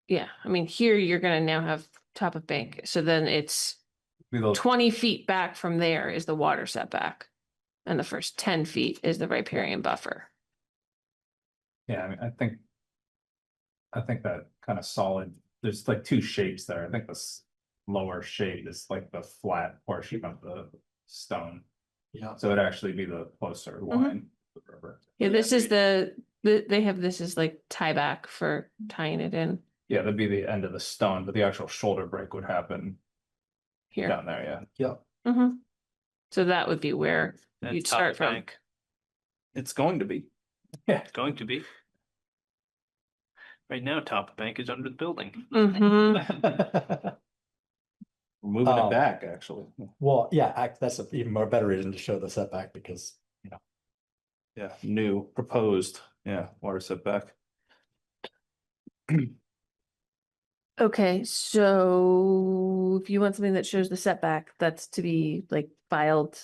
S4: Yeah, I mean, here you're gonna now have top of bank, so then it's
S6: Be the-
S4: 20 feet back from there is the water setback. And the first 10 feet is the riparian buffer.
S6: Yeah, I mean, I think that kind of solid, there's like two shapes there. I think this lower shape is like the flat portion of the stone.
S1: Yeah.
S6: So it'd actually be the closer line. to the river.
S4: Yeah, this is they have this as like tie back for tying it in
S6: Yeah, that'd be the end of the stone, but the actual shoulder break would happen
S4: here.
S6: down there, yeah.
S4: Mhm. So that would be where
S7: That's
S4: you'd
S7: top
S4: start
S7: of
S4: from.
S7: bank.
S6: It's going to be.
S7: It's going to be. Right now, top of bank is under the building.
S4: Mhm.
S6: We're moving
S1: Oh.
S6: it back, actually.
S1: Well, yeah, that's an even more better reason to show the setback because, you know,
S6: Yeah, new proposed, yeah, water setback.
S4: Okay, so if you want something that shows the setback, that's to be like filed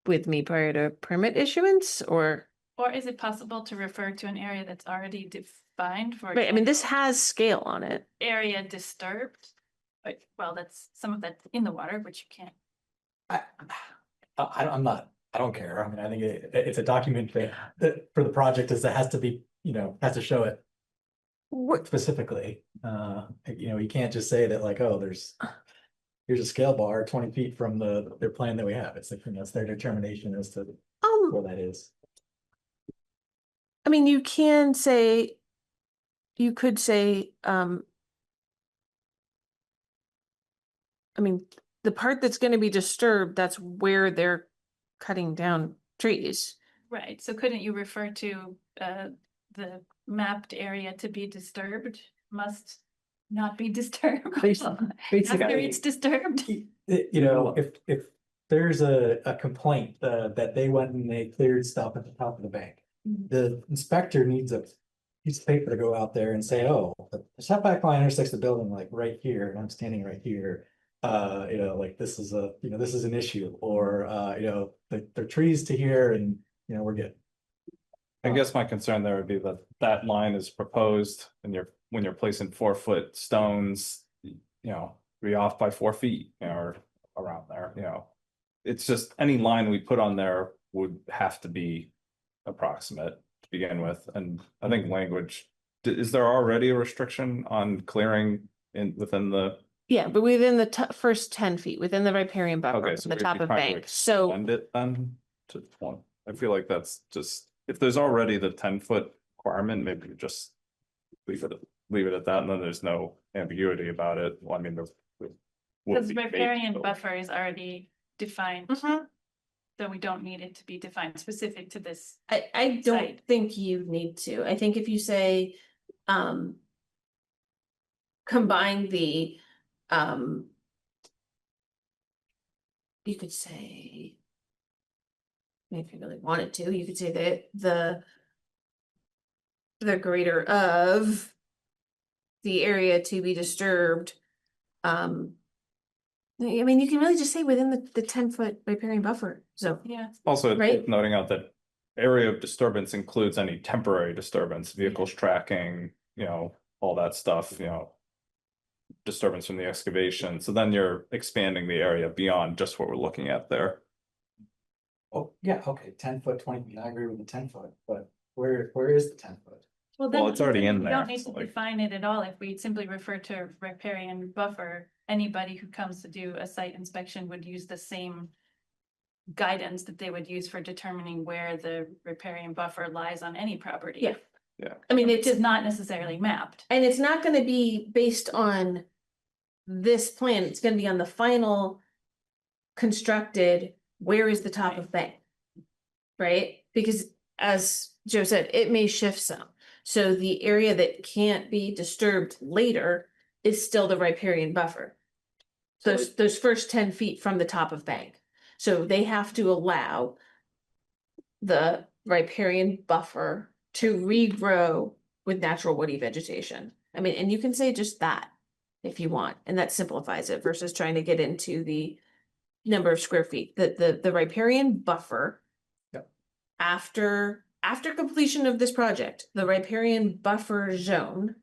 S4: with me prior to permit issuance or,
S8: Or is it possible to refer to an area that's already defined, for
S4: right, I mean, this
S8: example,
S4: has scale on it.
S8: area disturbed? But, well, that's some of that's in the water, but you can't.
S1: I'm not, I don't care. I mean, I think it's a document that for the project is that has to be, you know, has to show it specifically. You know, you can't just say that like, oh, here's a scale bar 20 feet from their plan that we have. It's like, you know, it's their determination as to where that is.
S4: I mean, you can say, you could say, I mean, the part that's gonna be disturbed, that's where they're cutting down trees.
S8: Right, so couldn't you refer to the mapped area to be disturbed must not be disturbed? After it's disturbed?
S1: You know, if there's a complaint that they went and they cleared stuff at the top of the bank, the inspector needs a piece of paper to go out there and say, oh, the setback line intersects the building like right here, and I'm standing right here. You know, like this is an issue, or you know, there are trees to here, and you know, we're good.
S6: I guess my concern there would be that that line is proposed and when you're placing 4-foot stones, you know, be off by 4 feet, you know, or around there, you know. It's just any line we put on there would have to be approximate to begin with. And I think language, is there already a restriction on clearing within the?
S4: Yeah, but within the first 10 feet, within the riparian buffer,
S6: Okay,
S4: from
S6: so
S4: the
S6: we'd
S4: top
S6: be
S4: of
S6: trying to
S4: bank, so.
S6: extend it then to 20. I feel like that's just, if there's already the 10-foot requirement, maybe you just leave it at that, and then there's no ambiguity about it. Well, I mean,
S8: Because riparian buffer is already defined,
S4: Mhm.
S8: so we don't need it to be defined specific to this.
S4: I don't
S8: Site.
S4: think you need to. I think if you say, combine the, you could say, if you really wanted to, you could say that the greater of the area to be disturbed, I mean, you can really just say within the 10-foot riparian buffer, so.
S8: Yeah,
S6: Also, it's
S4: Right.
S6: worth noting out that area of disturbance includes any temporary disturbance, vehicles tracking, you know, all that stuff, you know. Disturbance from the excavation, so then you're expanding the area beyond just what we're looking at there.
S1: Oh, yeah, okay, 10 foot, 20 feet. I agree with the 10 foot, but where is the 10 foot?
S6: Well, it's already in
S8: We
S6: there,
S8: don't need
S6: so
S8: to
S6: like-
S8: define it at all. If we simply refer to riparian buffer, anybody who comes to do a site inspection would use the same guidance that they would use for determining where the riparian buffer lies on any property.
S4: Yeah.
S6: Yeah.
S4: I mean,
S8: It is not necessarily mapped.
S4: and it's not gonna be based on this plan, it's gonna be on the final constructed, where is the top of bank? Right? Because as Joe said, it may shift some. So the area that can't be disturbed later is still the riparian buffer. those first 10 feet from the top of bank. So they have to allow the riparian buffer to regrow with natural woody vegetation. I mean, and you can say just that if you want, and that simplifies it versus trying to get into the number of square feet. The riparian buffer.
S1: Yep.
S4: After completion of this project, the riparian buffer zone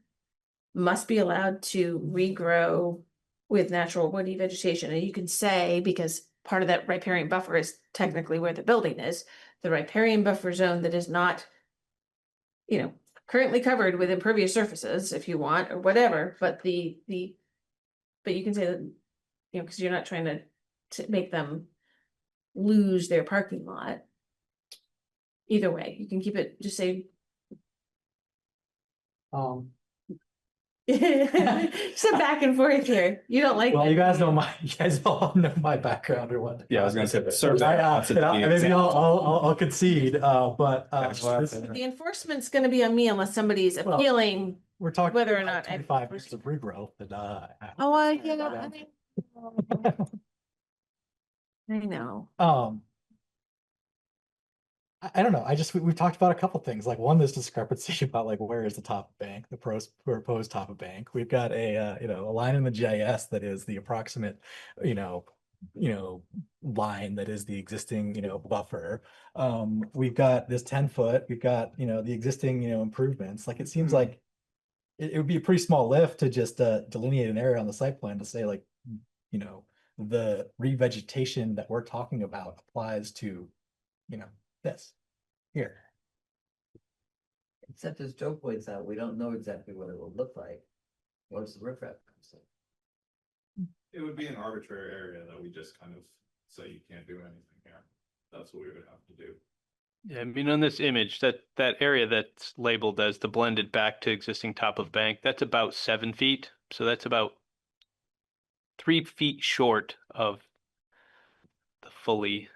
S4: must be allowed to regrow with natural woody vegetation. And you can say, because part of that riparian buffer is technically where the building is, the riparian buffer zone that is not, you know, currently covered with impervious surfaces, if you want, or whatever, but but you can say that, you know, because you're not trying to make them lose their parking lot. Either way, you can keep it, just say, some back and forth here. You don't like
S1: Well,
S4: that.
S1: you guys all know my background or what.
S6: Yeah, I was gonna say the
S1: So
S6: survey. That's a key
S1: maybe
S6: example.
S1: I'll concede, but
S4: The enforcement's gonna be on me unless somebody's
S1: Well,
S4: appealing.
S1: we're talking
S4: whether or
S1: about
S4: not I-
S1: 25 years of regrowth and
S4: Oh, I know.
S1: I don't know. We've talked about a couple things. Like one, this discrepancy about like where is the top bank, the proposed top of bank. We've got a a line in the GIS that is the approximate line that is the existing buffer. We've got this 10-foot. We've got the existing improvements. Like it seems like it would be a pretty small lift to just delineate an area on the site plan to say like the revegetation that we're talking about applies to this here.
S5: Except as Joe points out, we don't know exactly what it will look like once the riprap comes in.
S6: It would be an arbitrary area that we just kind of say you can't do anything here. That's what we would have to do.
S7: Yeah, I mean, on this image, that area that's labeled as the blended back to existing top of bank, that's about 7 feet. So that's about 3 feet short of the fully,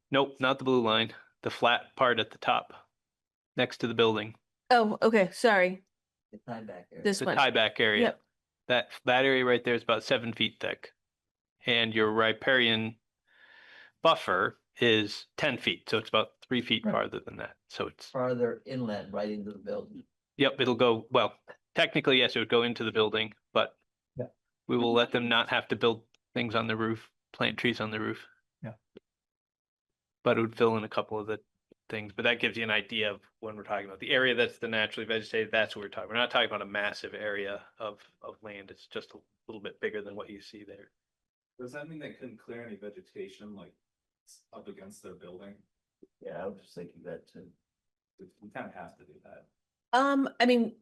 S7: nope, not the blue line, the flat part at the top, next to the building,
S4: Oh, okay, sorry.
S5: The time back area.
S4: This
S7: the
S4: one.
S7: tieback area.
S4: Yep.
S7: That area right there is about 7 feet thick. And your riparian buffer is 10 feet, so it's about 3 feet
S1: Right.
S7: farther than that. So it's,
S5: Farther inland, right into the building.
S7: yep, it'll go, well, technically, yes, it would go into the building, but
S1: Yeah.
S7: we will let them not have to build things on the roof, plant trees on the roof.
S1: Yeah.
S7: But it would fill in a couple of the things, but that gives you an idea of when we're talking about the area that's the naturally vegetated, that's what we're talking. We're not talking about a massive area of land. It's just a little bit bigger than what you see there.
S6: Does that mean they couldn't clear any vegetation like up against their building?
S5: Yeah, I was just thinking that too.
S6: We kind of have to do that.
S4: I mean,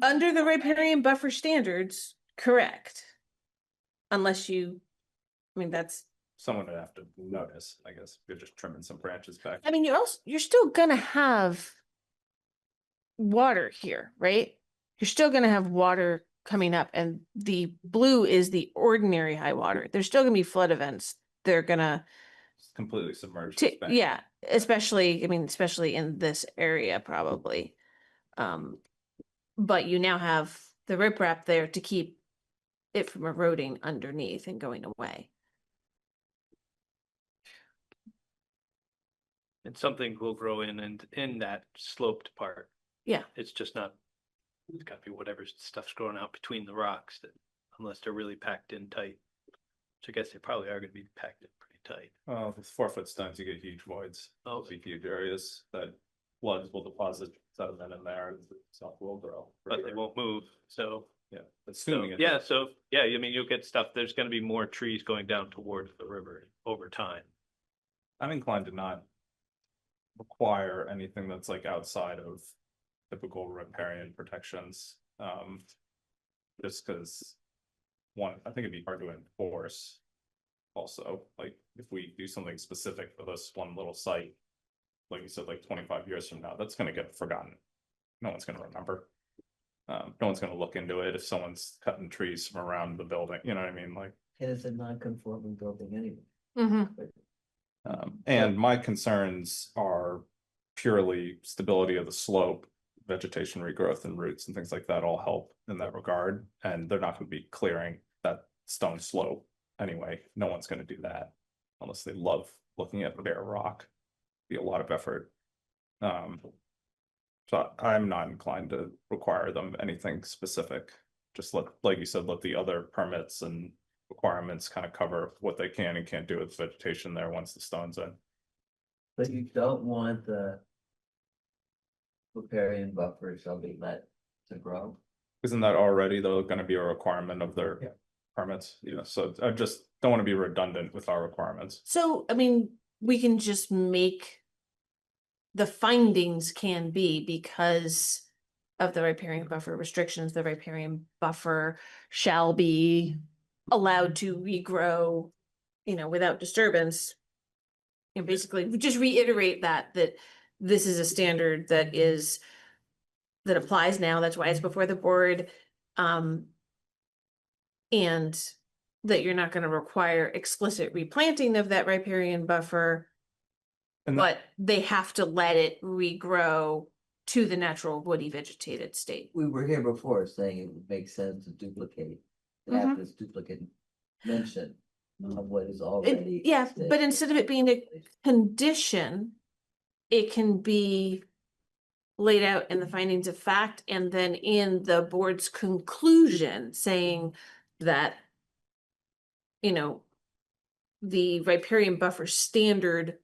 S4: under the riparian buffer standards, correct. Unless you, I mean, that's,
S6: Someone would have to notice, I guess. We're just trimming some branches back.
S4: I mean, you're still gonna have water here, right? You're still gonna have water coming up, and the blue is the ordinary high water. There's still gonna be flood events. They're gonna,
S6: It's completely submerged. this bank.
S4: yeah, especially in this area, probably. But you now have the riprap there to keep it from eroding underneath and going away.
S7: And something will grow in that sloped part.
S4: Yeah.
S7: It's just not, it's gotta be whatever stuff's growing out between the rocks that, unless they're really packed in tight. Which I guess they probably are gonna be packed in pretty tight.
S6: Well, with 4-foot stones, you get huge voids.
S7: Oh.
S6: There'll be huge areas that floods will deposit sediment in there and stuff will grow. for
S7: But they
S6: sure.
S7: won't move, so.
S6: Yeah,
S7: So,
S6: assuming it.
S7: yeah, so, yeah, I mean, you'll get stuff, there's gonna be more trees going down towards the river over time.
S6: I'm inclined to not require anything that's like outside of typical riparian protections. Just because one, I think it'd be hard to enforce. Also, like if we do something specific for this one little site, like you said, like 25 years from now, that's gonna get forgotten. No one's gonna remember. No one's gonna look into it if someone's cutting trees from around the building, you know what I mean? Like,
S5: And it's a non-conforming building anyway.
S4: Mm-hmm.
S6: and my concerns are purely stability of the slope vegetation regrowth and roots and things like that all help in that regard. And they're not gonna be clearing that stone slope anyway. No one's gonna do that unless they love looking at bare rock. Be a lot of effort. So I'm not inclined to require them anything specific. Just let, like you said, let the other permits and requirements kind of cover what they can and can't do with vegetation there once the stone's in.
S5: But you don't want the riparian buffer shall be let to grow.
S6: Isn't that already though gonna be a requirement of their
S1: Yeah.
S6: permits? So I just don't want to be redundant with our requirements.
S4: So, I mean, we can just make the findings can be because of the riparian buffer restrictions, the riparian buffer shall be allowed to regrow, without disturbance. And basically, we just reiterate that this is a standard that applies now. That's why it's before the board. And that you're not going to require explicit replanting of that riparian buffer.
S6: And
S4: But they have to let it regrow to the natural woody vegetated state.
S5: We were here before saying it would make sense to duplicate, to have this duplicate mention of what is already.
S4: Yeah,
S5: existing.
S4: but instead of it being a condition, it can be laid out in the findings of fact and then in the board's conclusion saying that, the riparian buffer standard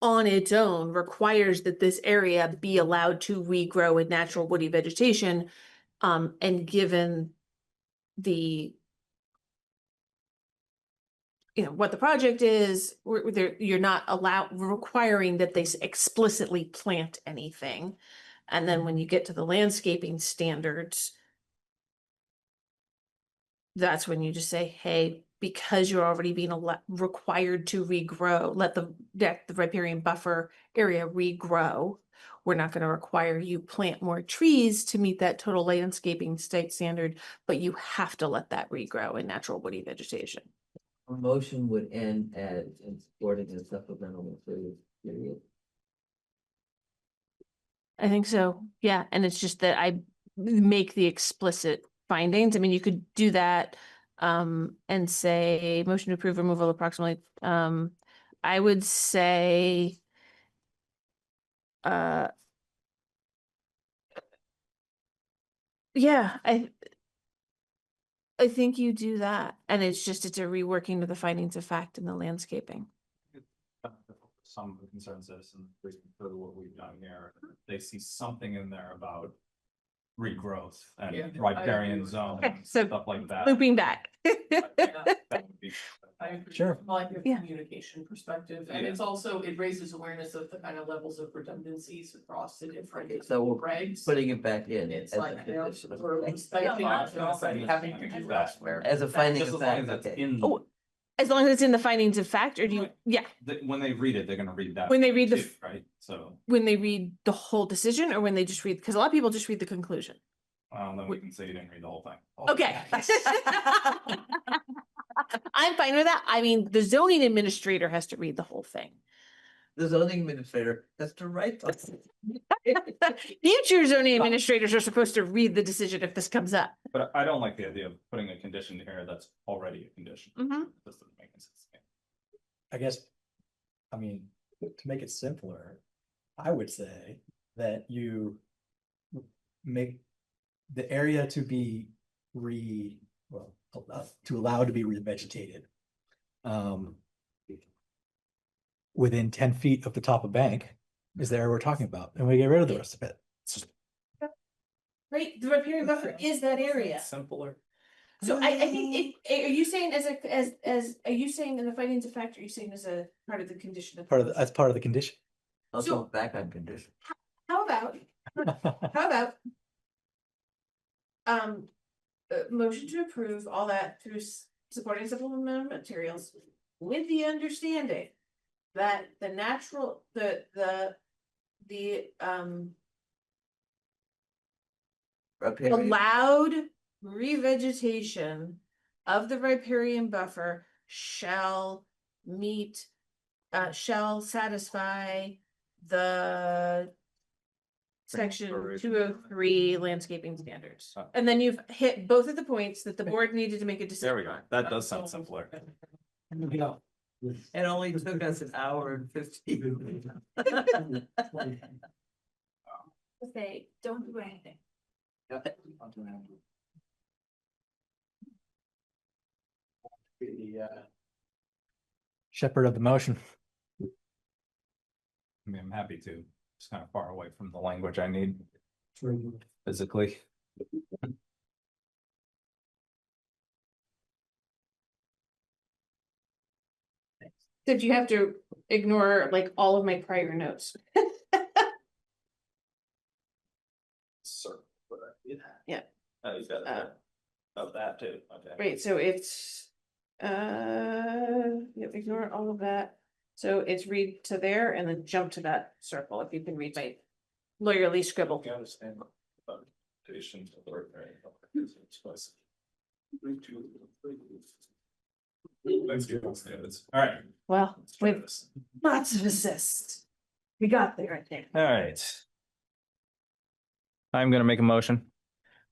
S4: on its own requires that this area be allowed to regrow in natural woody vegetation. And given the, what the project is, you're not requiring that they explicitly plant anything. And then when you get to the landscaping standards, that's when you just say, hey, because you're already being required to regrow, let the riparian buffer area regrow. We're not going to require you plant more trees to meet that total landscaping state standard, but you have to let that regrow in natural woody vegetation.
S5: A motion would end at in supporting the supplemental materials period.
S4: I think so. Yeah. And it's just that I make the explicit findings. I mean, you could do that and say motion to approve removal approximately. I would say yeah, I think you do that. And it's a reworking of the findings of fact in the landscaping.
S6: Some concerned citizens, for what we've done here, they see something in there about regrowth
S2: Yeah,
S6: and riparian zone,
S4: Okay, so
S6: stuff like that.
S4: Looping back.
S6: That would be-
S2: I agree.
S1: Sure.
S2: From like a
S4: Yeah.
S2: communication perspective, and
S6: Yeah.
S2: it's also, it raises awareness of the kind of levels of redundancies across the different
S5: So we're
S2: regs.
S5: putting it back in.
S2: It's
S5: as a
S2: like,
S5: condition of
S2: sort of
S5: fact.
S2: expecting
S6: Yeah,
S2: having to do elsewhere.
S5: As a finding
S6: Just
S5: of
S6: as long
S5: fact,
S6: as it's
S5: okay.
S6: in,
S4: Oh, as long as it's in the findings of fact, or do you,
S6: Right.
S4: yeah,
S6: when they read it, they're gonna read that.
S4: when they read the,
S6: too, right? So,
S4: when they read the whole decision or when they just read, because a lot of people just read the conclusion.
S6: then we can say you didn't read the whole thing.
S4: Okay. I'm fine with that. I mean, the zoning administrator has to read the whole thing.
S5: The zoning administrator has to write this.
S4: Future zoning administrators are supposed to read the decision if this comes up.
S6: But I don't like the idea of putting a condition here that's already a condition.
S4: Mhm.
S6: This doesn't make any sense to me.
S1: I guess, I mean, to make it simpler, I would say that you make the area to be to allow to be revegetated. Within 10 feet of the top of bank is the area we're talking about, and we get rid of the rest of it. It's just,
S4: Right, the riparian buffer is that area.
S6: Simpler.
S4: So I think are you saying are you saying in the findings of fact, or are you saying as a part of the condition of?
S1: as part of the condition.
S5: Also back on condition.
S4: How about, motion to approve all that through supporting supplemental materials with the understanding that the natural,
S5: Riparian-
S4: allowed revegetation of the riparian buffer shall satisfy the section
S6: Right.
S4: 203 landscaping standards.
S6: Oh.
S4: And then you've hit both of the points that the board needed to make a decision.
S6: There we go. That does sound simpler.
S5: It only took us an hour and 15.
S8: Say, don't do anything.
S1: The shepherd of the motion.
S6: I mean, I'm happy to. It's kind of far away from the language I need physically.
S4: Did you have to ignore like all of my prior notes? Yeah.
S6: Oh, you got
S4: Uh,
S6: of that too, okay.
S4: Right, so it's, yep, ignore all of that. So it's read to there and then jump to that circle, if you can read my lawyerly scribble.
S6: Gotta stand up. Patient. Let's get on standards. All right.
S4: Well,
S6: let's try
S4: with
S6: this.
S4: lots of assist. We got there, I think.
S6: All right. I'm gonna make a motion.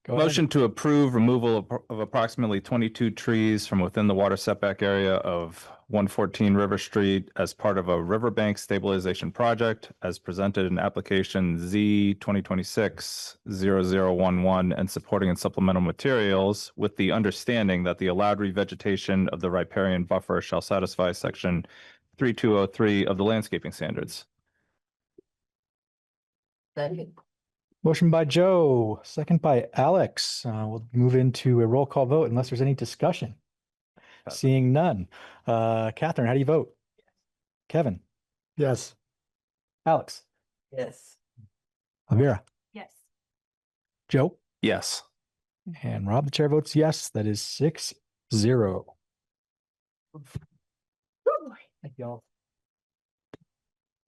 S1: Go ahead.
S6: Motion to approve removal of approximately 22 trees from within the water setback area of 114 River Street as part of a riverbank stabilization project as presented in application Z 2026-0011 and supporting and supplemental materials with the understanding that the allowed revegetation of the riparian buffer shall satisfy section 3203 of the landscaping standards.
S1: Motion by Joe, second by Alex. We'll move into a roll call vote unless there's any discussion. Seeing none. Catherine, how do you vote? Kevin,
S3: Yes.
S1: Alex,
S5: Yes.
S1: Avira,
S8: Yes.
S1: Joe,
S6: Yes.
S1: and Rob, the chair votes yes. That is 6-0. Thank y'all.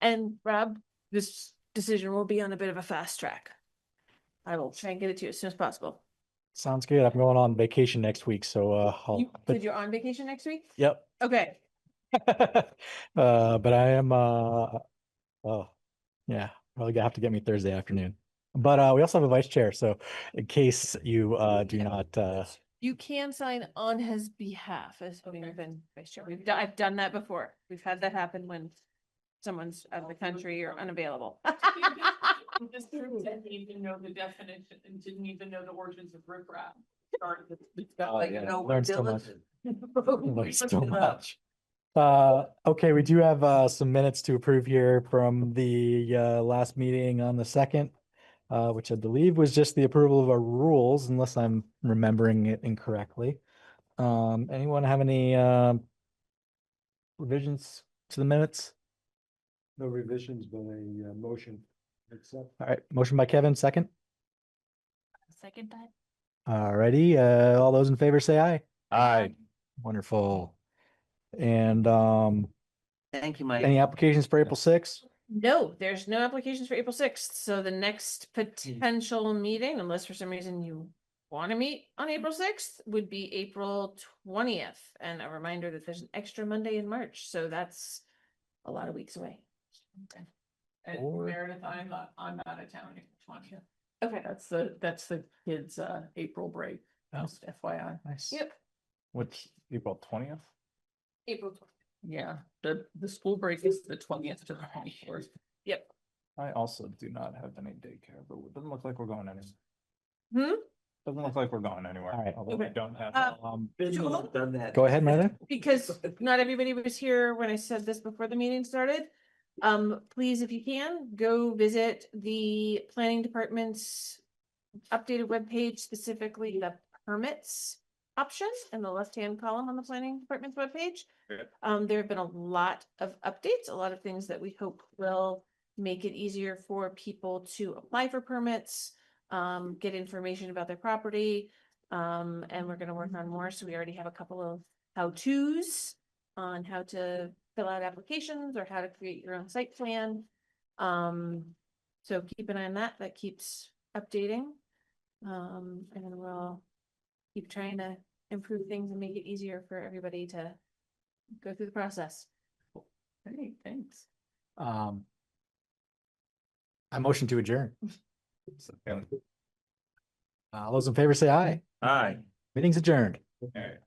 S4: And Rob, this decision will be on a bit of a fast track. I will try and get it to you as soon as possible.
S1: Sounds good. I'm going on vacation next week, so
S4: You said you're on vacation next week?
S1: yep.
S4: Okay,
S1: But I am oh yeah, probably gonna have to get me Thursday afternoon. But we also have a vice chair, so in case you do not
S4: you can sign on his behalf as having been vice chair. I've done that before. We've had that happen when someone's out of the country or unavailable.
S2: This group didn't even know the definition and didn't even know the origins of riprap. Started to discuss,
S1: Oh,
S2: like,
S1: yeah.
S5: No,
S1: Learned so much.
S5: diligent.
S1: learned so
S5: Look it up.
S1: much. Okay, we do have some minutes to approve here from the last meeting on the 2nd, which I believe was just the approval of our rules, unless I'm remembering it incorrectly. Anyone have any revisions to the minutes?
S3: No revisions, but a motion. Accept.
S1: All right, motion by Kevin, second.
S8: Second that.
S1: Alrighty, all those in favor say aye.
S6: Aye.
S1: Wonderful. And
S5: Thank you, Mike.
S1: any applications for April 6th?
S4: No, there's no applications for April 6th. So the next potential meeting, unless for some reason you want to meet on April 6th, would be April 20th. And a reminder that there's an extra Monday in March. So that's a lot of weeks away.
S2: And
S1: Or-
S2: Meredith, I'm out of town April 20th.
S4: Okay.
S2: That's the kids' April break,
S1: Oh.
S2: just FYI.
S1: Nice.
S4: Yep.
S6: Which, April 20th?
S4: April 20th.
S2: Yeah, the school break is the 20th to the 24th.
S4: Yep.
S6: I also do not have any daycare, but it doesn't look like we're going anywhere.
S4: Hmm?
S6: Doesn't look like we're going anywhere.
S1: All right.
S6: Although we
S4: Okay.
S6: don't have,
S5: Been
S4: Sure.
S5: there, done that.
S1: Go ahead, Meredith.
S4: Because not everybody was here when I said this before the meeting started. Please, if you can, go visit the planning department's updated webpage, specifically the permits option in the left-hand column on the planning department's webpage.
S6: Okay.
S4: There have been a lot of updates, a lot of things that we hope will make it easier for people to apply for permits, get information about their property. And we're gonna work on more, so we already have a couple of how-tos on how to fill out applications or how to create your own site plan. So keep an eye on that, that keeps updating. And then we'll keep trying to improve things and make it easier for everybody to go through the process.
S2: Hey, thanks.
S1: I motion to adjourn. All those in favor say aye.
S6: Aye.
S1: Meeting's adjourned.
S6: All right.